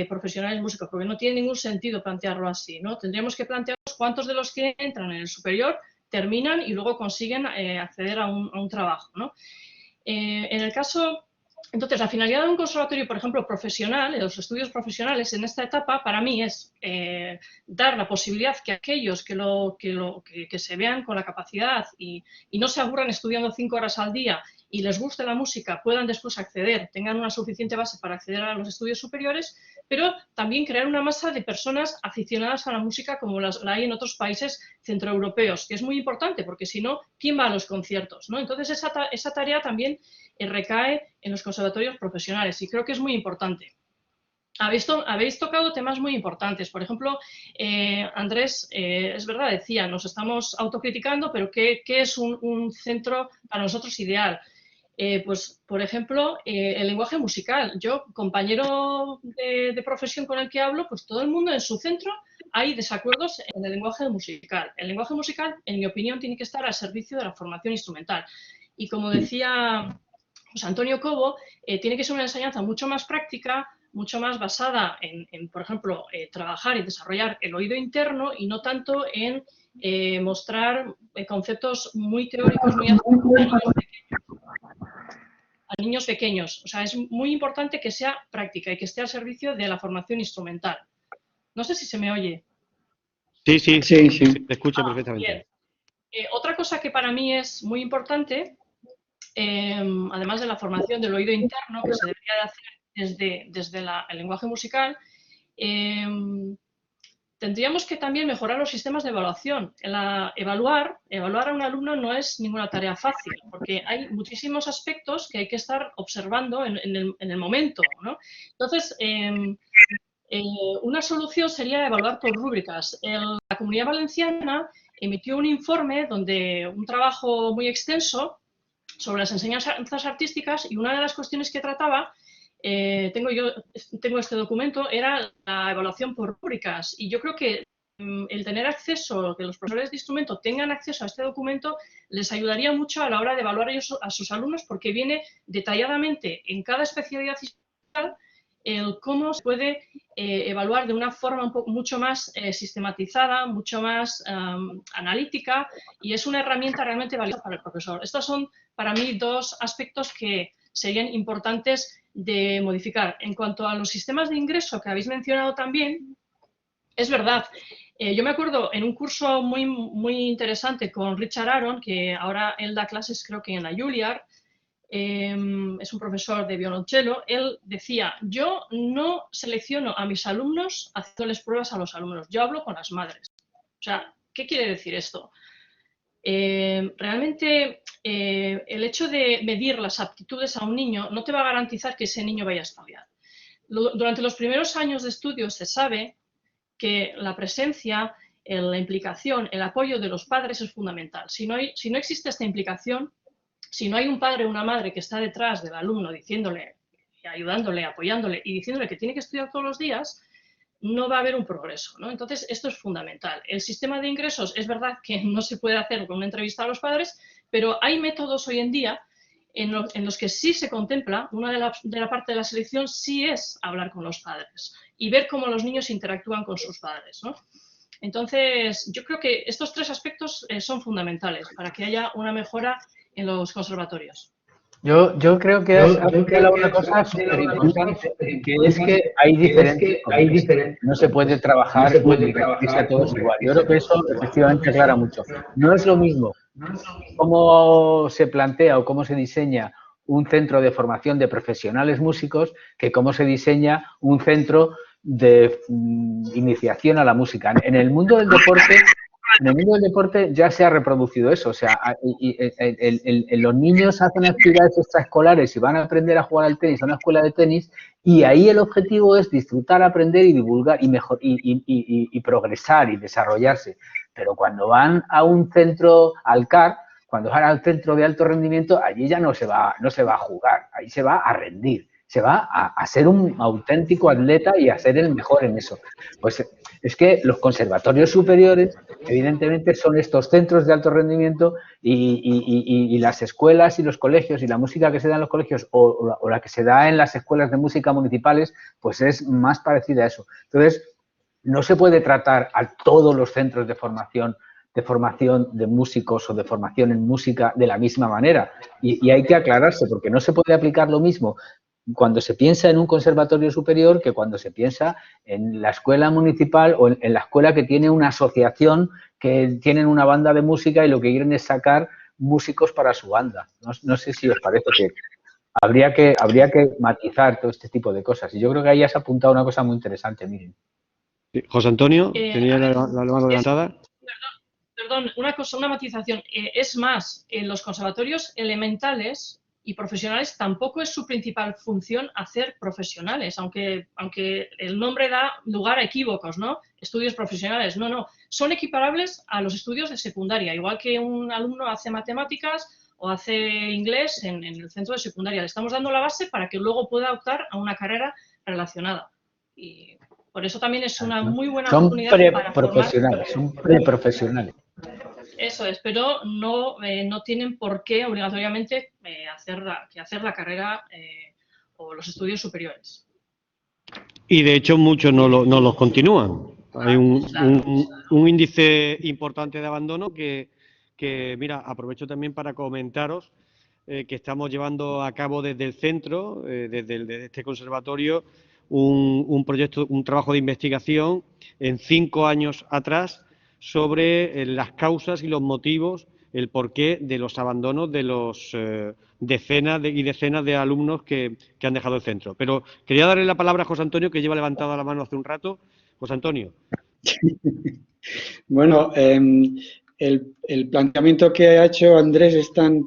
profesionales músicos, porque no tiene ningún sentido plantearlo así, ¿no? Tendríamos que plantearnos cuántos de los que entran en el superior terminan y luego consiguen acceder a un trabajo, ¿no? En el caso Entonces, la finalidad de un conservatorio, por ejemplo, profesional, de los estudios profesionales en esta etapa, para mí es dar la posibilidad que aquellos que se vean con la capacidad y no se aburran estudiando 5 horas al día y les guste la música, puedan después acceder, tengan una suficiente base para acceder a los estudios superiores, pero también crear una masa de personas aficionadas a la música como la hay en otros países centroeuropeos, que es muy importante, porque si no, ¿quién va a los conciertos, ¿no? Entonces, esa tarea también recae en los conservatorios profesionales y creo que es muy importante. Habéis tocado temas muy importantes. Por ejemplo, Andrés, es verdad, decía, nos estamos autocriticando, pero ¿qué es un centro para nosotros ideal? Pues, por ejemplo, el lenguaje musical. Yo, compañero de profesión con el que hablo, pues todo el mundo en su centro hay desacuerdos en el lenguaje musical. El lenguaje musical, en mi opinión, tiene que estar al servicio de la formación instrumental. Y como decía José Antonio Cobo, tiene que ser una enseñanza mucho más práctica, mucho más basada en por ejemplo, trabajar y desarrollar el oído interno y no tanto en mostrar conceptos muy teóricos, muy a niños pequeños. O sea, es muy importante que sea práctica y que esté al servicio de la formación instrumental. No sé si se me oye. Sí, te escucho perfectamente. Bien. Otra cosa que para mí es muy importante, además de la formación del oído interno, que se debería de hacer desde el lenguaje musical, tendríamos que también mejorar los sistemas de evaluación. Evaluar a un alumno no es ninguna tarea fácil, porque hay muchísimos aspectos que hay que estar observando en el momento, ¿no? Entonces, una solución sería evaluar por rúbricas. La Comunidad Valenciana emitió un informe un trabajo muy extenso sobre las enseñanzas artísticas y una de las cuestiones que trataba, tengo este documento, era la evaluación por rúbricas. Y yo creo que el tener acceso, que los profesores de instrumento tengan acceso a este documento, les ayudaría mucho a la hora de evaluar a sus alumnos, porque viene detalladamente en cada especialidad instrumental cómo se puede evaluar de una forma mucho más sistematizada, mucho más analítica, y es una herramienta realmente valiosa para el profesor. Estos son, para mí, 2 aspectos que serían importantes de modificar. En cuanto a los sistemas de ingreso que habéis mencionado también, es verdad. Yo me acuerdo en un curso muy, muy interesante con Richard Aron, que ahora él da clases creo que en la Juilliard, es un profesor de violonchelo. Él decía, yo no selecciono a mis alumnos haciéndoles pruebas a los alumnos, yo hablo con las madres. O sea, ¿qué quiere decir esto? Realmente el hecho de medir las aptitudes a un niño no te va a garantizar que ese niño vaya a estudiar. Durante los primeros años de estudio se sabe que la presencia, la implicación, el apoyo de los padres es fundamental. Si no existe esta implicación, si no hay un padre o una madre que está detrás del alumno diciéndole, ayudándole, apoyándole y diciéndole que tiene que estudiar todos los días, no va a haber un progreso, ¿no? Entonces, esto es fundamental. El sistema de ingresos es verdad que no se puede hacer con una entrevista a los padres, pero hay métodos hoy en día en los que sí se contempla, una de la parte de la selección sí es hablar con los padres y ver cómo los niños interactúan con sus padres, ¿no? Entonces, yo creo que estos 3 aspectos son fundamentales para que haya una mejora en los conservatorios. Yo creo que has hablado una cosa súper importante, que es que hay diferentes. No se puede trabajar a todos igual. Yo creo que eso efectivamente aclara mucho. No es lo mismo cómo se plantea o cómo se diseña un centro de formación de profesionales músicos que cómo se diseña un centro de iniciación a la música. En el mundo del deporte ya se ha reproducido eso, o sea, los niños hacen actividades extraescolares y van a aprender a jugar al tenis a una escuela de tenis, y ahí el objetivo es disfrutar, aprender y divulgar y progresar y desarrollarse. Pero cuando van a un centro al CAR, cuando van al centro de alto rendimiento, allí ya no se va a jugar, ahí se va a rendir. Se va a ser un auténtico atleta y a ser el mejor en eso. Pues es que los conservatorios superiores, evidentemente, son estos centros de alto rendimiento y las escuelas y los colegios y la música que se da en los colegios o la que se da en las escuelas de música municipales, pues es más parecida a eso. Entonces, no se puede tratar a todos los centros de formación de formación de músicos o de formación en música de la misma manera. Y hay que aclararse, porque no se puede aplicar lo mismo cuando se piensa en un conservatorio superior que cuando se piensa en la escuela municipal o en la escuela que tiene una asociación, que tienen una banda de música y lo que quieren es sacar músicos para su banda. No sé si os parece que habría que matizar todo este tipo de cosas. Y yo creo que ahí has apuntado una cosa muy interesante, miren. Sí. José Antonio, tenía la mano levantada. Perdón, una matización. Es más, en los conservatorios elementales y profesionales tampoco es su principal función hacer profesionales, aunque el nombre da lugar a equívocos, ¿no? Estudios profesionales, no. Son equiparables a los estudios de secundaria, igual que un alumno hace matemáticas o hace inglés en el centro de secundaria. Le estamos dando la base para que luego pueda optar a una carrera relacionada. Y por eso también es una muy buena oportunidad para formar. Son preprofesionales. Eso es, pero no tienen por qué obligatoriamente hacer la carrera o los estudios superiores. Y de hecho muchos no los continúan. Hay un índice importante de abandono que, mira, aprovecho también para comentaros que estamos llevando a cabo desde el centro, desde este conservatorio, un proyecto, un trabajo de investigación en 5 años atrás sobre las causas y los motivos, el porqué de los abandonos de los decenas y decenas de alumnos que han dejado el centro. Pero quería darle la palabra a José Antonio, que lleva levantada la mano hace un rato. José Antonio. Bueno, el planteamiento que ha hecho Andrés es tan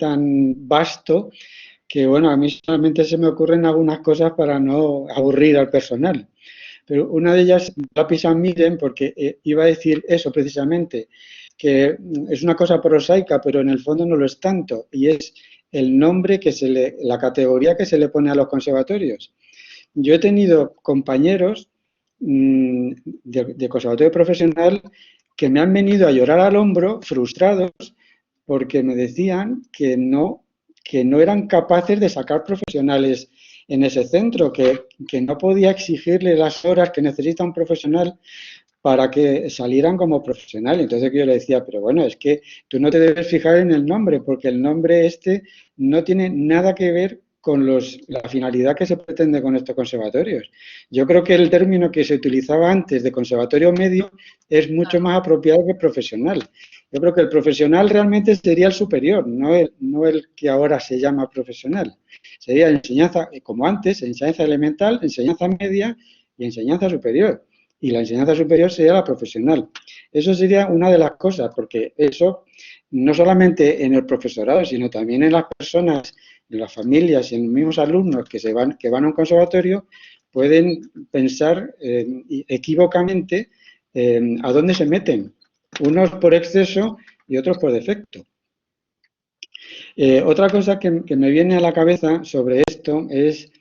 vasto que, bueno, a mí solamente se me ocurren algunas cosas para no aburrir al personal. Pero una de ellas, lápiz and miren, porque iba a decir eso precisamente, que es una cosa prosaica, pero en el fondo no lo es tanto, y es el nombre la categoría que se le pone a los conservatorios. Yo he tenido compañeros de conservatorio profesional que me han venido a llorar al hombro, frustrados, porque me decían que no eran capaces de sacar profesionales en ese centro, que no podía exigirle las horas que necesita un profesional para que salieran como profesional. Entonces yo le decía, pero bueno, es que tú no te debes fijar en el nombre, porque el nombre no tiene nada que ver con la finalidad que se pretende con estos conservatorios. Yo creo que el término que se utilizaba antes de conservatorio medio es mucho más apropiado que profesional. Yo creo que el profesional realmente sería el superior, no el que ahora se llama profesional. Sería enseñanza, como antes, enseñanza elemental, enseñanza media y enseñanza superior. Y la enseñanza superior sería la profesional. Eso sería una de las cosas, porque eso no solamente en el profesorado, sino también en las personas, en las familias y en los mismos alumnos que van a un conservatorio, pueden pensar equívocamente a dónde se meten, unos por exceso y otros por defecto. Otra cosa que me viene a la cabeza sobre esto es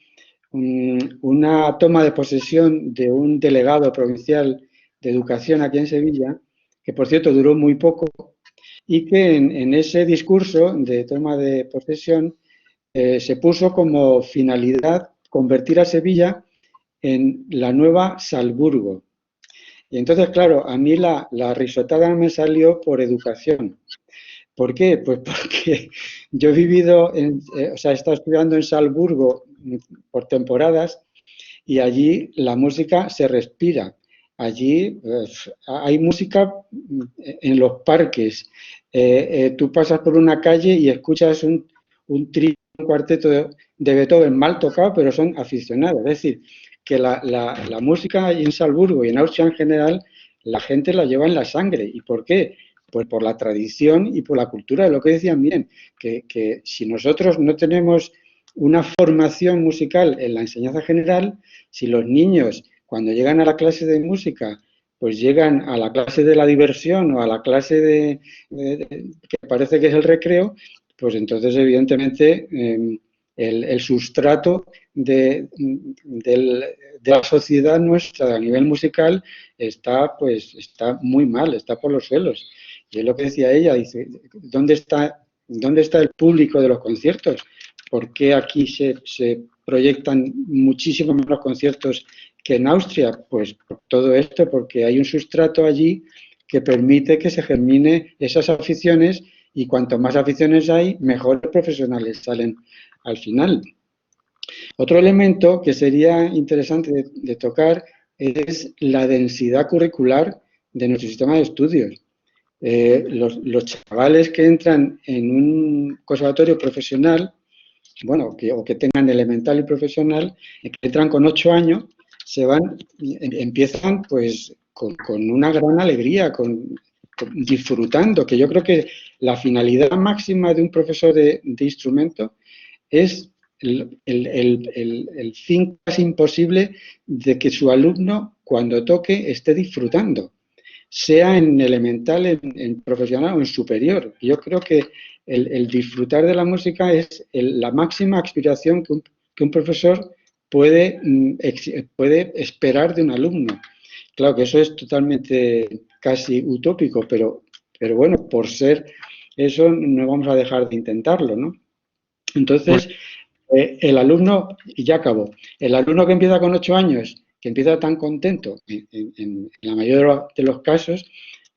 una toma de posesión de un delegado provincial de educación aquí en Sevilla, que por cierto duró muy poco, y que en ese discurso de toma de posesión se puso como finalidad convertir a Sevilla en la nueva Salzburgo. Y entonces, claro, a mí la risotada me salió por educación. ¿Por qué? Pues porque yo he vivido, he estado estudiando en Salzburgo por temporadas y allí la música se respira. Allí hay música en los parques. Tú pasas por una calle y escuchas un trío, un cuarteto de Beethoven mal tocado, pero son aficionados. Es decir, que la música en Salzburgo y en Austria en general, la gente la lleva en la sangre. ¿Y por qué? Pues por la tradición y por la cultura. Lo que decían, miren, que si nosotros no tenemos una formación musical en la enseñanza general, si los niños cuando llegan a la clase de música pues llegan a la clase de la diversión o a la clase que parece que es el recreo, pues entonces evidentemente el sustrato de la sociedad nuestra a nivel musical está muy mal, está por los suelos. Y es lo que decía ella, dice, ¿dónde está el público de los conciertos? ¿Por qué aquí se proyectan muchísimo menos conciertos que en Austria? Pues por todo esto, porque hay un sustrato allí que permite que se germine esas aficiones, y cuanto más aficiones hay, mejores profesionales salen al final. Otro elemento que sería interesante de tocar es la densidad curricular de nuestro sistema de estudios. Los chavales que entran en un conservatorio profesional, bueno, o que tengan elemental y profesional, que entran con 8 años, empiezan pues con una gran alegría, disfrutando, que yo creo que la finalidad máxima de un profesor de instrumento es el fin casi imposible de que su alumno, cuando toque, esté disfrutando, sea en elemental, en profesional o en superior. Yo creo que el disfrutar de la música es la máxima aspiración que un profesor puede esperar de un alumno. Claro que eso es totalmente casi utópico, pero bueno, por ser eso no vamos a dejar de intentarlo, ¿no? Entonces, el alumno, y ya acabó, el alumno que empieza con 8 años, que empieza tan contento, en la mayoría de los casos,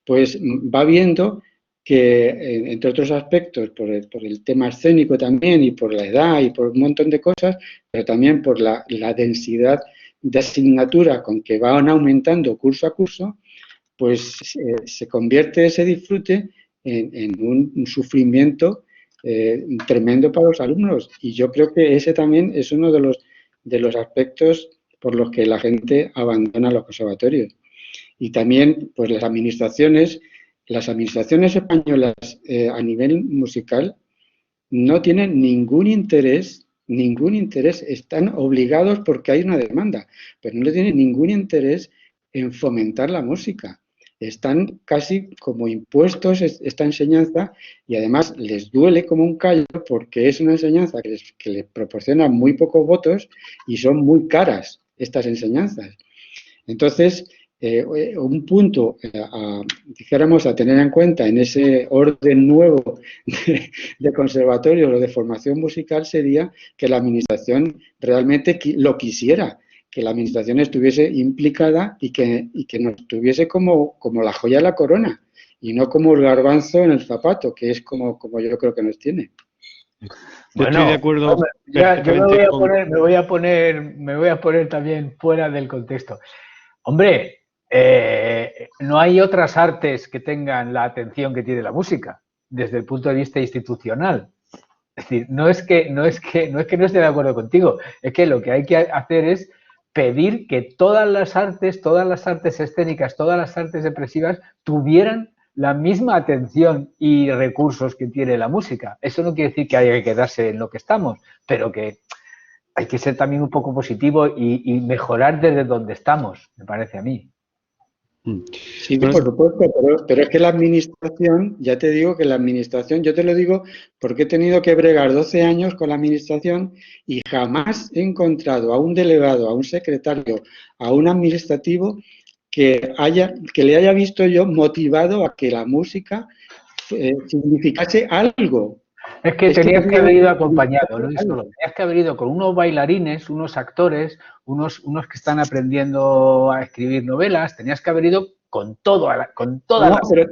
pues va viendo que, entre otros aspectos, por el tema escénico también, y por la edad, y por un montón de cosas, pero también por la densidad de asignatura con que van aumentando curso a curso, pues se convierte ese disfrute en un sufrimiento tremendo para los alumnos. Y yo creo que ese también es uno de los aspectos por los que la gente abandona los conservatorios. Y también, pues las administraciones españolas a nivel musical no tienen ningún interés, están obligados porque hay una demanda, pero no tienen ningún interés en fomentar la música. Están casi como impuestos esta enseñanza, y además les duele como un callo porque es una enseñanza que les proporciona muy pocos votos y son muy caras estas enseñanzas. Entonces, un punto, dijéramos, a tener en cuenta en ese orden nuevo de conservatorios o de formación musical sería que la administración realmente lo quisiera, que la administración estuviese implicada y que nos tuviese como la joya de la corona y no como el garbanzo en el zapato, que es como yo creo que nos tiene. Bueno, estoy de acuerdo. Yo me voy a poner también fuera del contexto. Hombre, no hay otras artes que tengan la atención que tiene la música desde el punto de vista institucional. Es decir, no es que no esté de acuerdo contigo, es que lo que hay que hacer es pedir que todas las artes escénicas, todas las artes expresivas tuvieran la misma atención y recursos que tiene la música. Eso no quiere decir que haya que quedarse en lo que estamos, pero que hay que ser también un poco positivo y mejorar desde donde estamos, me parece a mí. Sí, por supuesto, pero es que la administración, ya te digo que la administración, yo te lo digo porque he tenido que bregar 12 años con la administración y jamás he encontrado a un delegado, a un secretario, a un administrativo que le haya visto yo motivado a que la música significase algo. Es que tenías que haber ido acompañado, no solo. Tenías que haber ido con unos bailarines, unos actores, unos que están aprendiendo a escribir novelas. Tenías que haber ido con toda pero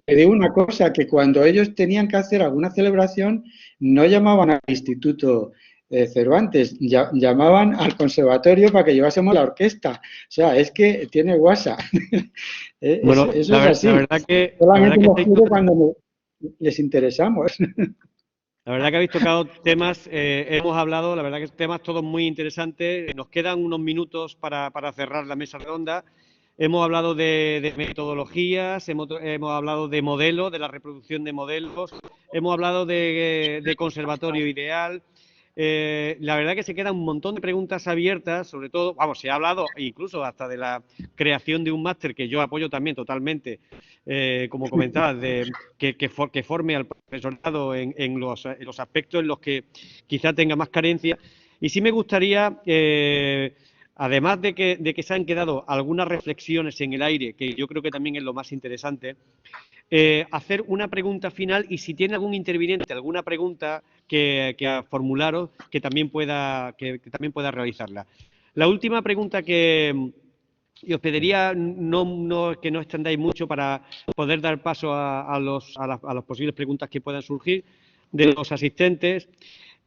te digo una cosa, que cuando ellos tenían que hacer alguna celebración, no llamaban al Instituto Cervantes, llamaban al conservatorio para que llevásemos la orquesta. O sea, es que tiene guasa. Bueno, eso es así. La verdad que solamente lo quiero cuando les interesamos. La verdad que habéis tocado temas, hemos hablado, la verdad que temas todos muy interesantes. Nos quedan unos minutos para cerrar la mesa redonda. Hemos hablado de metodologías, hemos hablado de modelos, de la reproducción de modelos, hemos hablado de conservatorio ideal. La verdad que se quedan un montón de preguntas abiertas, sobre todo, vamos, se ha hablado incluso hasta de la creación de un máster que yo apoyo también totalmente, como comentabas, que forme al profesorado en los aspectos en los que quizá tenga más carencia. Y sí me gustaría, además de que se han quedado algunas reflexiones en el aire, que yo creo que también es lo más interesante, hacer una pregunta final, y si tiene algún interviniente alguna pregunta que formularos, que también pueda realizarla. La última pregunta que y os pediría que no extendáis mucho para poder dar paso a las posibles preguntas que puedan surgir de los asistentes,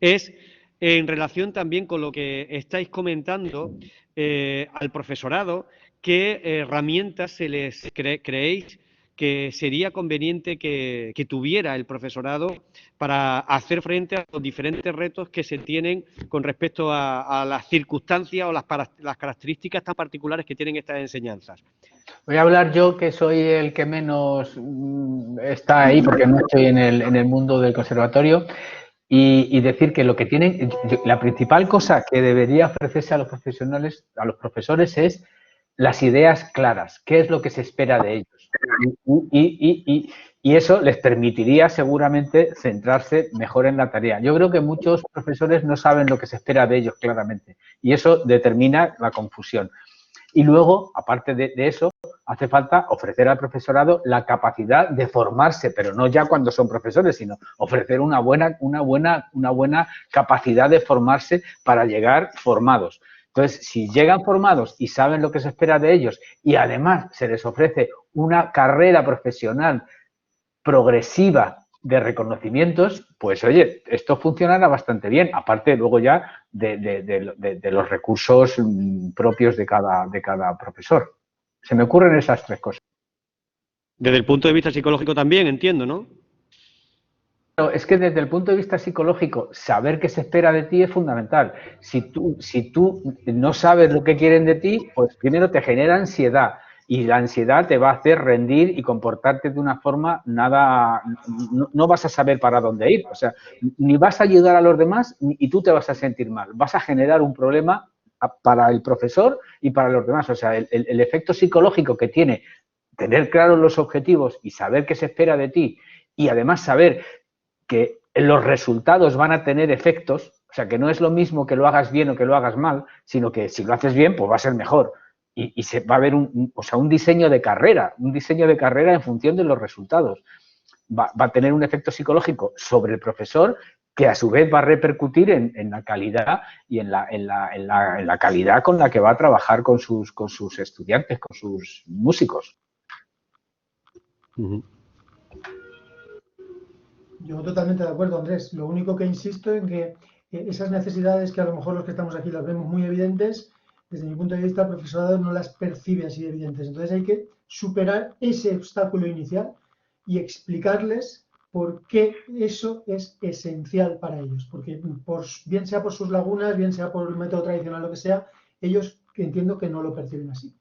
es en relación también con lo que estáis comentando al profesorado, ¿qué herramientas creéis que sería conveniente que tuviera el profesorado para hacer frente a los diferentes retos que se tienen con respecto a las circunstancias o las características tan particulares que tienen estas enseñanzas? Voy a hablar yo, que soy el que menos está ahí, porque no estoy en el mundo del conservatorio, y decir que lo que tienen, la principal cosa que debería ofrecerse a los profesionales, a los profesores, es las ideas claras, qué es lo que se espera de ellos. Y eso les permitiría seguramente centrarse mejor en la tarea. Yo creo que muchos profesores no saben lo que se espera de ellos claramente, y eso determina la confusión. Y luego, aparte de eso, hace falta ofrecer al profesorado la capacidad de formarse, pero no ya cuando son profesores, sino ofrecer una buena capacidad de formarse para llegar formados. Entonces, si llegan formados y saben lo que se espera de ellos y además se les ofrece una carrera profesional progresiva de reconocimientos, pues oye, esto funcionará bastante bien, aparte luego ya de los recursos propios de cada profesor. Se me ocurren esas tres cosas. Desde el punto de vista psicológico también, entiendo, ¿no? Pero es que desde el punto de vista psicológico, saber qué se espera de ti es fundamental. Si tú no sabes lo que quieren de ti, pues primero te genera ansiedad. Y la ansiedad te va a hacer rendir y comportarte de una forma no vas a saber para dónde ir. O sea, ni vas a ayudar a los demás y tú te vas a sentir mal. Vas a generar un problema para el profesor y para los demás. O sea, el efecto psicológico que tiene tener claros los objetivos y saber qué se espera de ti, y además saber que los resultados van a tener efectos, o sea, que no es lo mismo que lo hagas bien o que lo hagas mal, sino que si lo haces bien, pues va a ser mejor. Y se va a haber un diseño de carrera, en función de los resultados. Va a tener un efecto psicológico sobre el profesor que a su vez va a repercutir en la calidad y en la calidad con la que va a trabajar con sus estudiantes, con sus músicos. Yo totalmente de acuerdo, Andrés. Lo único que insisto en que esas necesidades que a lo mejor los que estamos aquí las vemos muy evidentes, desde mi punto de vista el profesorado no las percibe así de evidentes. Entonces hay que superar ese obstáculo inicial y explicarles por qué eso es esencial para ellos. Porque bien sea por sus lagunas, bien sea por el método tradicional, lo que sea, ellos entiendo que no lo perciben así.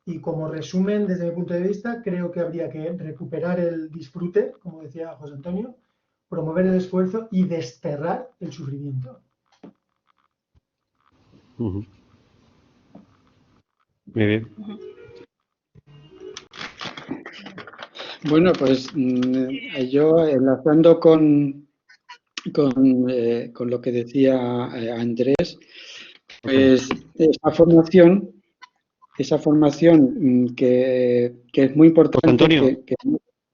Y como resumen, desde mi punto de vista, creo que habría que recuperar el disfrute, como decía José Antonio, promover el esfuerzo y desterrar el sufrimiento. Muy bien. Bueno, pues yo enlazando con lo que decía Andrés, pues esa formación que es muy importante. José Antonio,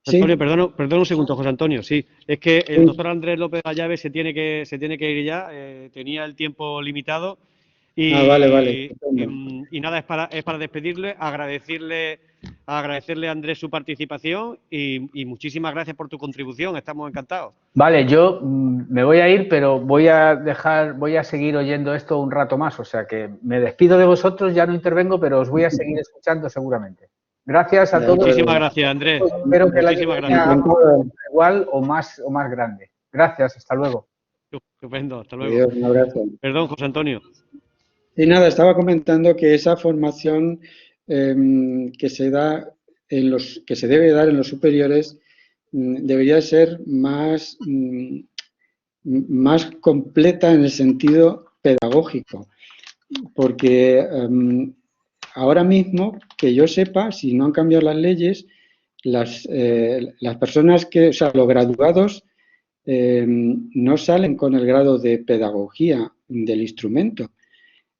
¿sí? Antonio, perdón un segundo, José Antonio, sí. Es que el doctor Andrés López de la Llave se tiene que ir ya, tenía el tiempo limitado. Y, vale. Y nada, es para despedirle, agradecerle a Andrés su participación y muchísimas gracias por tu contribución, estamos encantados. Vale, yo me voy a ir, pero voy a seguir oyendo esto un rato más, o sea que me despido de vosotros, ya no intervengo, pero os voy a seguir escuchando seguramente. Gracias a todos. Muchísimas gracias, Andrés. Espero que muchísimas gracias. Igual o más grande. Gracias, hasta luego. Estupendo, hasta luego. Adiós, un abrazo. Perdón, José Antonio. Y nada, estaba comentando que esa formación que se debe dar en los superiores debería ser más completa en el sentido pedagógico, porque ahora mismo, que yo sepa, si no han cambiado las leyes, las personas los graduados no salen con el grado de pedagogía del instrumento.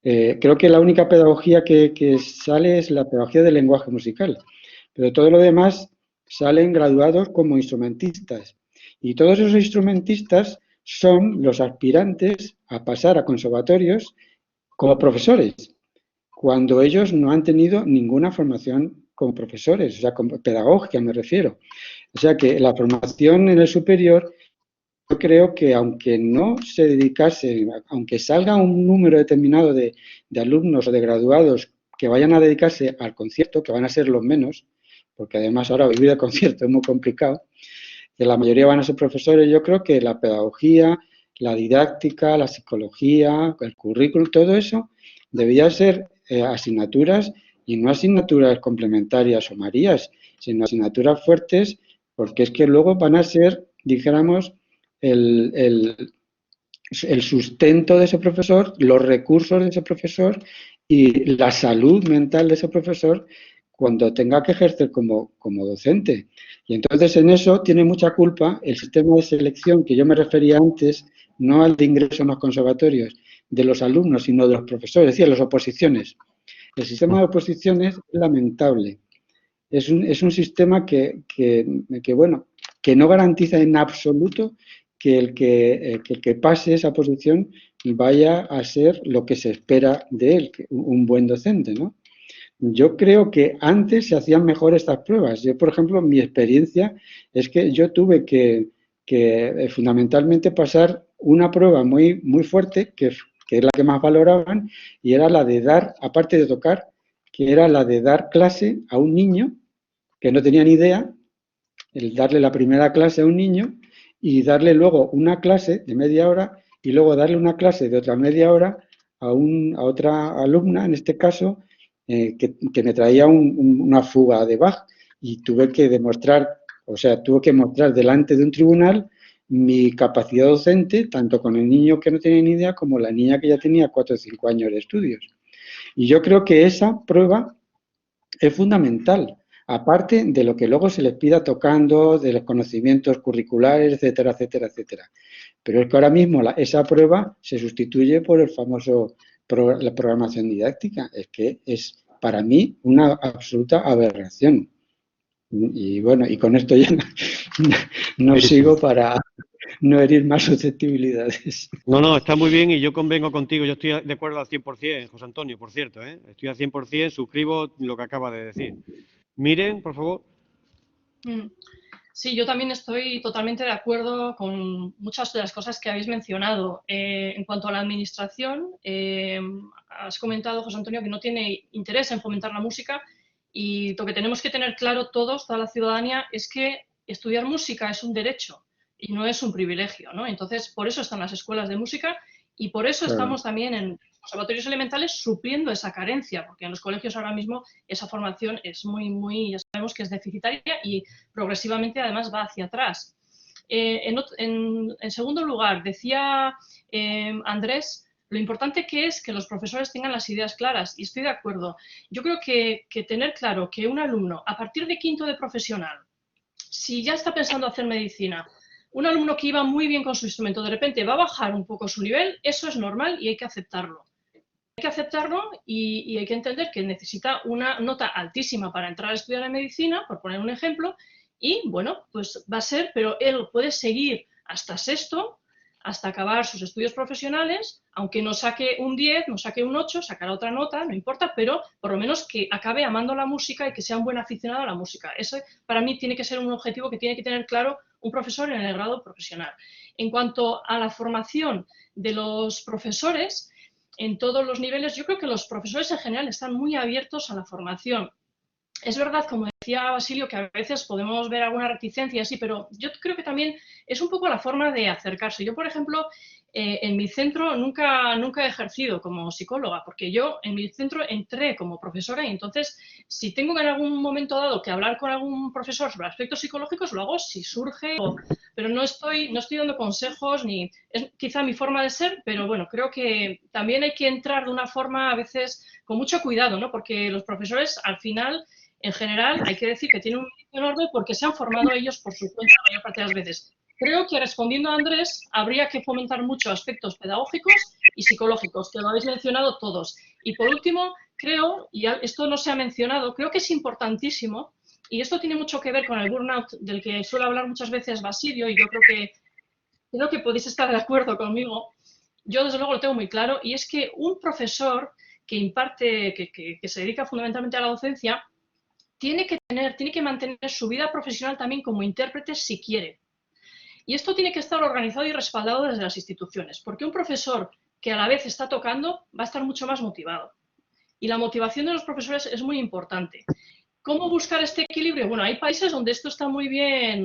Creo que la única pedagogía que sale es la pedagogía del lenguaje musical, pero todo lo demás salen graduados como instrumentistas. Y todos esos instrumentistas son los aspirantes a pasar a conservatorios como profesores. cuando ellos no han tenido ninguna formación como profesores, o sea, como pedagógica me refiero. O sea que la formación en el superior, yo creo que aunque no se dedicase, aunque salga un número determinado de alumnos o de graduados que vayan a dedicarse al concierto, que van a ser los menos, porque además ahora vivir de concierto es muy complicado, que la mayoría van a ser profesores, yo creo que la pedagogía, la didáctica, la psicología, el currículum, todo eso debería ser asignaturas y no asignaturas complementarias o marías, sino asignaturas fuertes, porque es que luego van a ser, dijéramos, el sustento de ese profesor, los recursos de ese profesor y la salud mental de ese profesor cuando tenga que ejercer como docente. Y entonces en eso tiene mucha culpa el sistema de selección que yo me refería antes, no al de ingreso en los conservatorios, de los alumnos, sino de los profesores, es decir, las oposiciones. El sistema de oposiciones es lamentable. Es un sistema que no garantiza en absoluto que el que pase esa posición vaya a ser lo que se espera de él, un buen docente, ¿no? Yo creo que antes se hacían mejor estas pruebas. Yo, por ejemplo, mi experiencia es que yo tuve que fundamentalmente pasar una prueba muy, muy fuerte, que es la que más valoraban, y era la de dar, aparte de tocar, que era la de dar clase a un niño que no tenía ni idea, el darle la primera clase a un niño y darle luego una clase de media hora y luego darle una clase de otra media hora a otra alumna, en este caso, que me traía una fuga de Bach y tuve que demostrar, o sea, tuve que mostrar delante de un tribunal mi capacidad docente, tanto con el niño que no tenía ni idea como la niña que ya tenía 4 o 5 años de estudios. Y yo creo que esa prueba es fundamental, aparte de lo que luego se les pida tocando, de los conocimientos curriculares, etcétera, etcétera, etcétera. Pero es que ahora mismo esa prueba se sustituye por el famoso la programación didáctica. Es que es para mí una absoluta aberración. Y bueno, y con esto ya no sigo para no herir más susceptibilidades. No, está muy bien y yo convengo contigo. Yo estoy de acuerdo al 100%, José Antonio, por cierto, ¿eh? Estoy al 100%, suscribo lo que acaba de decir. Miren, por favor. Sí, yo también estoy totalmente de acuerdo con muchas de las cosas que habéis mencionado. En cuanto a la administración, has comentado, José Antonio, que no tiene interés en fomentar la música y lo que tenemos que tener claro todos, toda la ciudadanía, es que estudiar música es un derecho y no es un privilegio, ¿no? Entonces, por eso están las escuelas de música y por eso estamos también en conservatorios elementales supliendo esa carencia, porque en los colegios ahora mismo esa formación es muy, ya sabemos que es deficitaria y progresivamente además va hacia atrás. En segundo lugar, decía Andrés, lo importante que es que los profesores tengan las ideas claras, y estoy de acuerdo. Yo creo que tener claro que un alumno, a partir de quinto de profesional, si ya está pensando hacer medicina, un alumno que iba muy bien con su instrumento, de repente va a bajar un poco su nivel, eso es normal y hay que aceptarlo. Hay que aceptarlo y hay que entender que necesita una nota altísima para entrar a estudiar en medicina, por poner un ejemplo, y bueno, pues va a ser, pero él puede seguir hasta sexto, hasta acabar sus estudios profesionales, aunque no saque un 10, no saque un 8, sacará otra nota, no importa, pero por lo menos que acabe amando la música y que sea un buen aficionado a la música. Ese para mí tiene que ser un objetivo que tiene que tener claro un profesor en el grado profesional. En cuanto a la formación de los profesores, en todos los niveles, yo creo que los profesores en general están muy abiertos a la formación. Es verdad, como decía Basilio, que a veces podemos ver alguna reticencia así, pero yo creo que también es un poco la forma de acercarse. Yo, por ejemplo, en mi centro nunca he ejercido como psicóloga, porque yo en mi centro entré como profesora y entonces si tengo en algún momento dado que hablar con algún profesor sobre aspectos psicológicos, lo hago si surge, pero no estoy dando consejos, ni es quizá mi forma de ser, pero bueno, creo que también hay que entrar de una forma a veces con mucho cuidado, ¿no? Porque los profesores al final, en general, hay que decir que tienen un mérito enorme porque se han formado ellos por su cuenta la mayor parte de las veces. Creo que, respondiendo a Andrés, habría que fomentar mucho aspectos pedagógicos y psicológicos, que lo habéis mencionado todos. Y por último, creo, y esto no se ha mencionado, creo que es importantísimo, y esto tiene mucho que ver con el burnout del que suele hablar muchas veces Basilio, y yo creo que podéis estar de acuerdo conmigo. Yo, desde luego, lo tengo muy claro, y es que un profesor que imparte, que se dedica fundamentalmente a la docencia, tiene que mantener su vida profesional también como intérprete si quiere. Y esto tiene que estar organizado y respaldado desde las instituciones, porque un profesor que a la vez está tocando va a estar mucho más motivado. Y la motivación de los profesores es muy importante. ¿Cómo buscar este equilibrio? Bueno, hay países donde esto está muy bien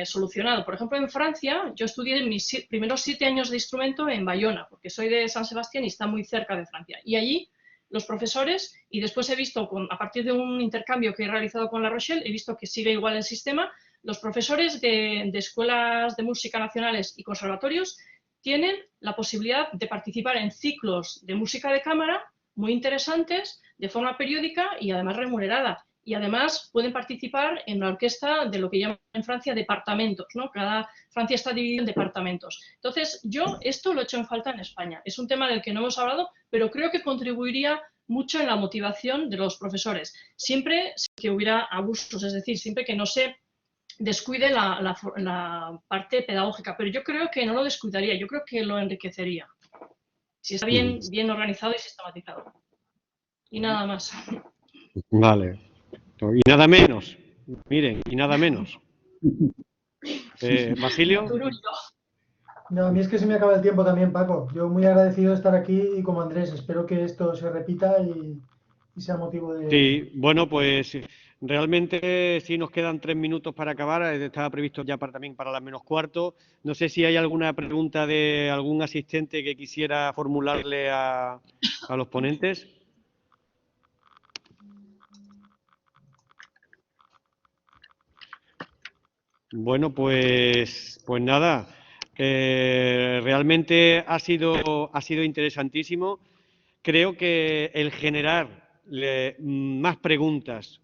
solucionado. Por ejemplo, en Francia, yo estudié mis primeros 7 años de instrumento en Bayona, porque soy de San Sebastián y está muy cerca de Francia. Y allí los profesores, y después he visto, a partir de un intercambio que he realizado con La Rochelle, he visto que sigue igual el sistema, los profesores de escuelas de música nacionales y conservatorios tienen la posibilidad de participar en ciclos de música de cámara muy interesantes, de forma periódica y además remunerada. Y además pueden participar en la orquesta de lo que llaman en Francia departamentos, ¿no? Francia está dividida en departamentos. Entonces, yo esto lo he hecho en falta en España. Es un tema del que no hemos hablado, pero creo que contribuiría mucho en la motivación de los profesores. Siempre que hubiera abusos, es decir, siempre que no se descuide la parte pedagógica, pero yo creo que no lo descuidaría, yo creo que lo enriquecería, si está bien organizado y sistematizado. Y nada más. Vale. Y nada menos. Miren, y nada menos. Basilio. No, a mí es que se me acaba el tiempo también, Paco. Yo muy agradecido de estar aquí y como Andrés, espero que esto se repita y sea motivo de... Sí, bueno, pues realmente sí nos quedan 3 minutos para acabar. Estaba previsto ya también para las -15. No sé si hay alguna pregunta de algún asistente que quisiera formularle a los ponentes. Bueno, pues nada. Realmente ha sido interesantísimo. Creo que el generar más preguntas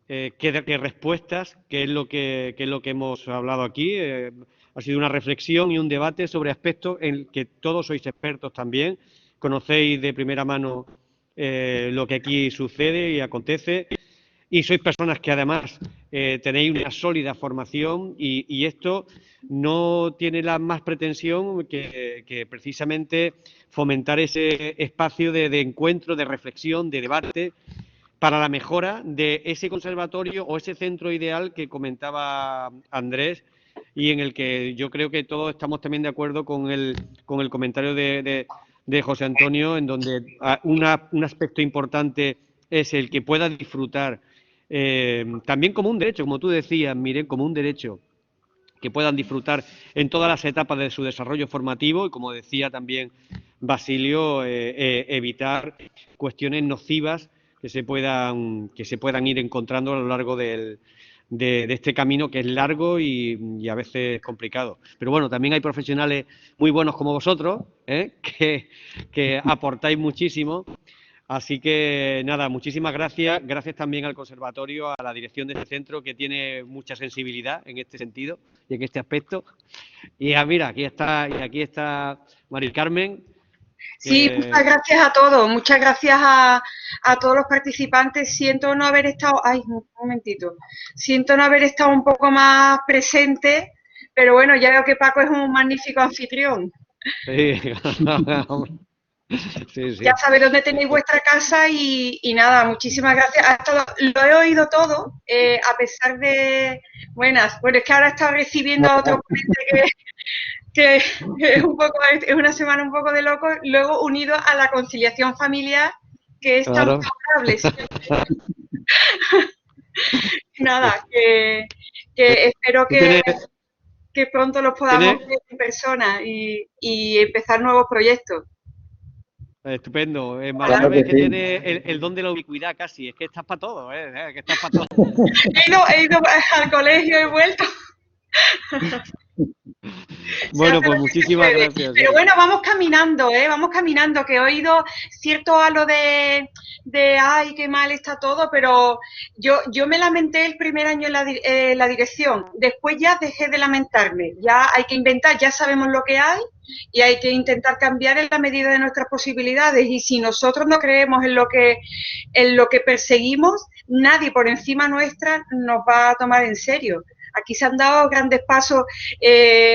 que respuestas, que es lo que hemos hablado aquí, ha sido una reflexión y un debate sobre aspectos en que todos sois expertos también, conocéis de primera mano lo que aquí sucede y acontece, y sois personas que además tenéis una sólida formación y esto no tiene la más pretensión que precisamente fomentar ese espacio de encuentro, de reflexión, de debate para la mejora de ese conservatorio o ese centro ideal que comentaba Andrés y en el que yo creo que todos estamos también de acuerdo con el comentario de José Antonio, en donde un aspecto importante es el que pueda disfrutar también como un derecho, como tú decías, Miren, como un derecho, que puedan disfrutar en todas las etapas de su desarrollo formativo y, como decía también Basilio, evitar cuestiones nocivas que se puedan ir encontrando a lo largo de este camino que es largo y a veces complicado. Pero bueno, también hay profesionales muy buenos como vosotros, que aportáis muchísimo. Así que nada, muchísimas gracias. Gracias también al conservatorio, a la dirección de este centro, que tiene mucha sensibilidad en este sentido y en este aspecto. Y mira, aquí está Mari Carmen. Sí, muchas gracias a todos, muchas gracias a todos los participantes. Siento no haber estado, un momentito, siento no haber estado un poco más presente, pero bueno, ya veo que Paco es un magnífico anfitrión. Sí. Sí, sí. Ya sabéis dónde tenéis vuestra casa y nada, muchísimas gracias. Lo he oído todo, a pesar de... Bueno, es que ahora he estado recibiendo a otro ponente que es una semana un poco de loco, luego unido a la conciliación familiar, que es tan favorable. Nada, que espero que pronto los podamos ver en persona y empezar nuevos proyectos. Estupendo. María que tiene el don de la ubicuidad casi. Es que estás para todo, que estás para todo. He ido al colegio, he vuelto. Bueno, pues muchísimas gracias. Pero bueno, vamos caminando, que he oído cierto halo de ay, qué mal está todo, pero yo me lamenté el primer año en la dirección, después ya dejé de lamentarme, ya hay que inventar, ya sabemos lo que hay y hay que intentar cambiar en la medida de nuestras posibilidades, y si nosotros no creemos en lo que perseguimos, nadie por encima nuestra nos va a tomar en serio. aquí se han dado grandes pasos.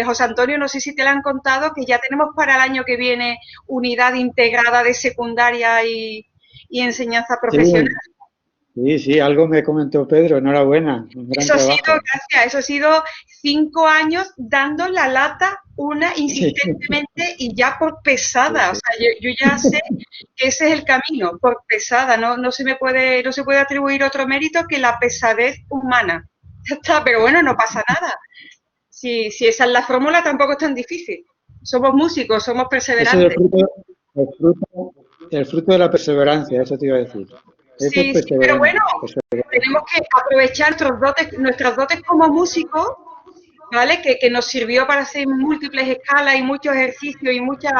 José Antonio, no sé si te lo han contado, que ya tenemos para el año que viene unidad integrada de secundaria y enseñanza profesional. Sí, algo me comentó Pedro, enhorabuena, un gran trabajo. Gracias, eso ha sido 5 años dando la lata insistentemente y ya por pesada, o sea, yo ya sé que ese es el camino, por pesada, no se puede atribuir otro mérito que la pesadez humana. Ya está, pero bueno, no pasa nada. Si esa es la fórmula, tampoco es tan difícil. Somos músicos, somos perseverantes. El fruto de la perseverancia, eso te iba a decir. Sí, pero bueno, tenemos que aprovechar nuestras dotes como músicos, ¿vale? Que nos sirvió para hacer múltiples escalas y muchos ejercicios y muchas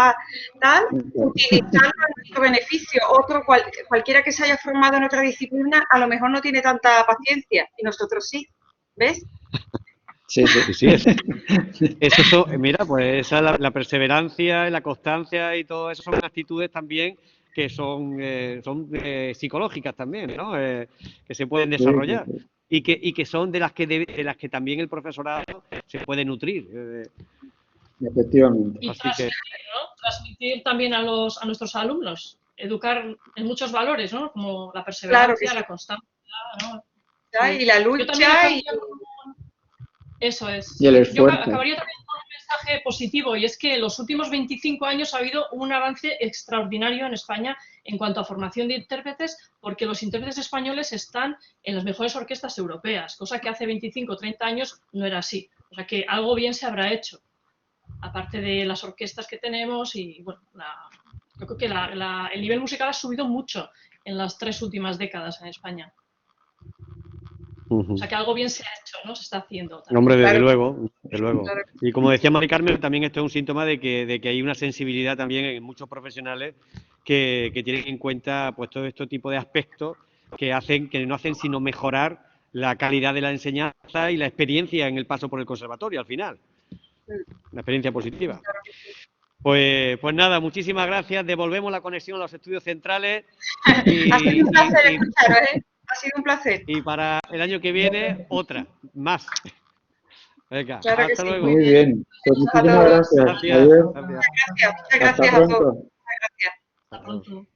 tal, utilizarlo a nuestro beneficio. Cualquiera que se haya formado en otra disciplina a lo mejor no tiene tanta paciencia y nosotros sí, ¿ves? Sí. Mira, pues esa la perseverancia, la constancia y todo eso son actitudes también que son psicológicas también, ¿no? Que se pueden desarrollar y que son de las que también el profesorado se puede nutrir. Efectivamente. Y transmitir también a nuestros alumnos, educar en muchos valores, ¿no? Como la perseverancia, la constancia, ¿no? Y la lucha. Eso es. Y el esfuerzo. Yo acabaría también con un mensaje positivo, y es que en los últimos 25 años ha habido un avance extraordinario en España en cuanto a formación de intérpretes, porque los intérpretes españoles están en las mejores orquestas europeas, cosa que hace 25 o 30 años no era así. O sea que algo bien se habrá hecho, aparte de las orquestas que tenemos y, bueno, yo creo que el nivel musical ha subido mucho en las 3 últimas décadas en España. O sea que algo bien se ha hecho, ¿no? Se está haciendo. También. Hombre, desde luego. Y como decía Mari Carmen, también esto es un síntoma de que hay una sensibilidad también en muchos profesionales que tienen en cuenta pues todo este tipo de aspectos que no hacen sino mejorar la calidad de la enseñanza y la experiencia en el paso por el conservatorio al final. Una experiencia positiva. Pues nada, muchísimas gracias. Devolvemos la conexión a los estudios centrales. Ha sido un placer escucharos, ¿eh? Ha sido un placer. Y para el año que viene, otra, más. Venga, claro hasta luego. Muy bien. Pues muchísimas gracias. Gracias. Muchas gracias a todos. Muchas gracias. Hasta pronto.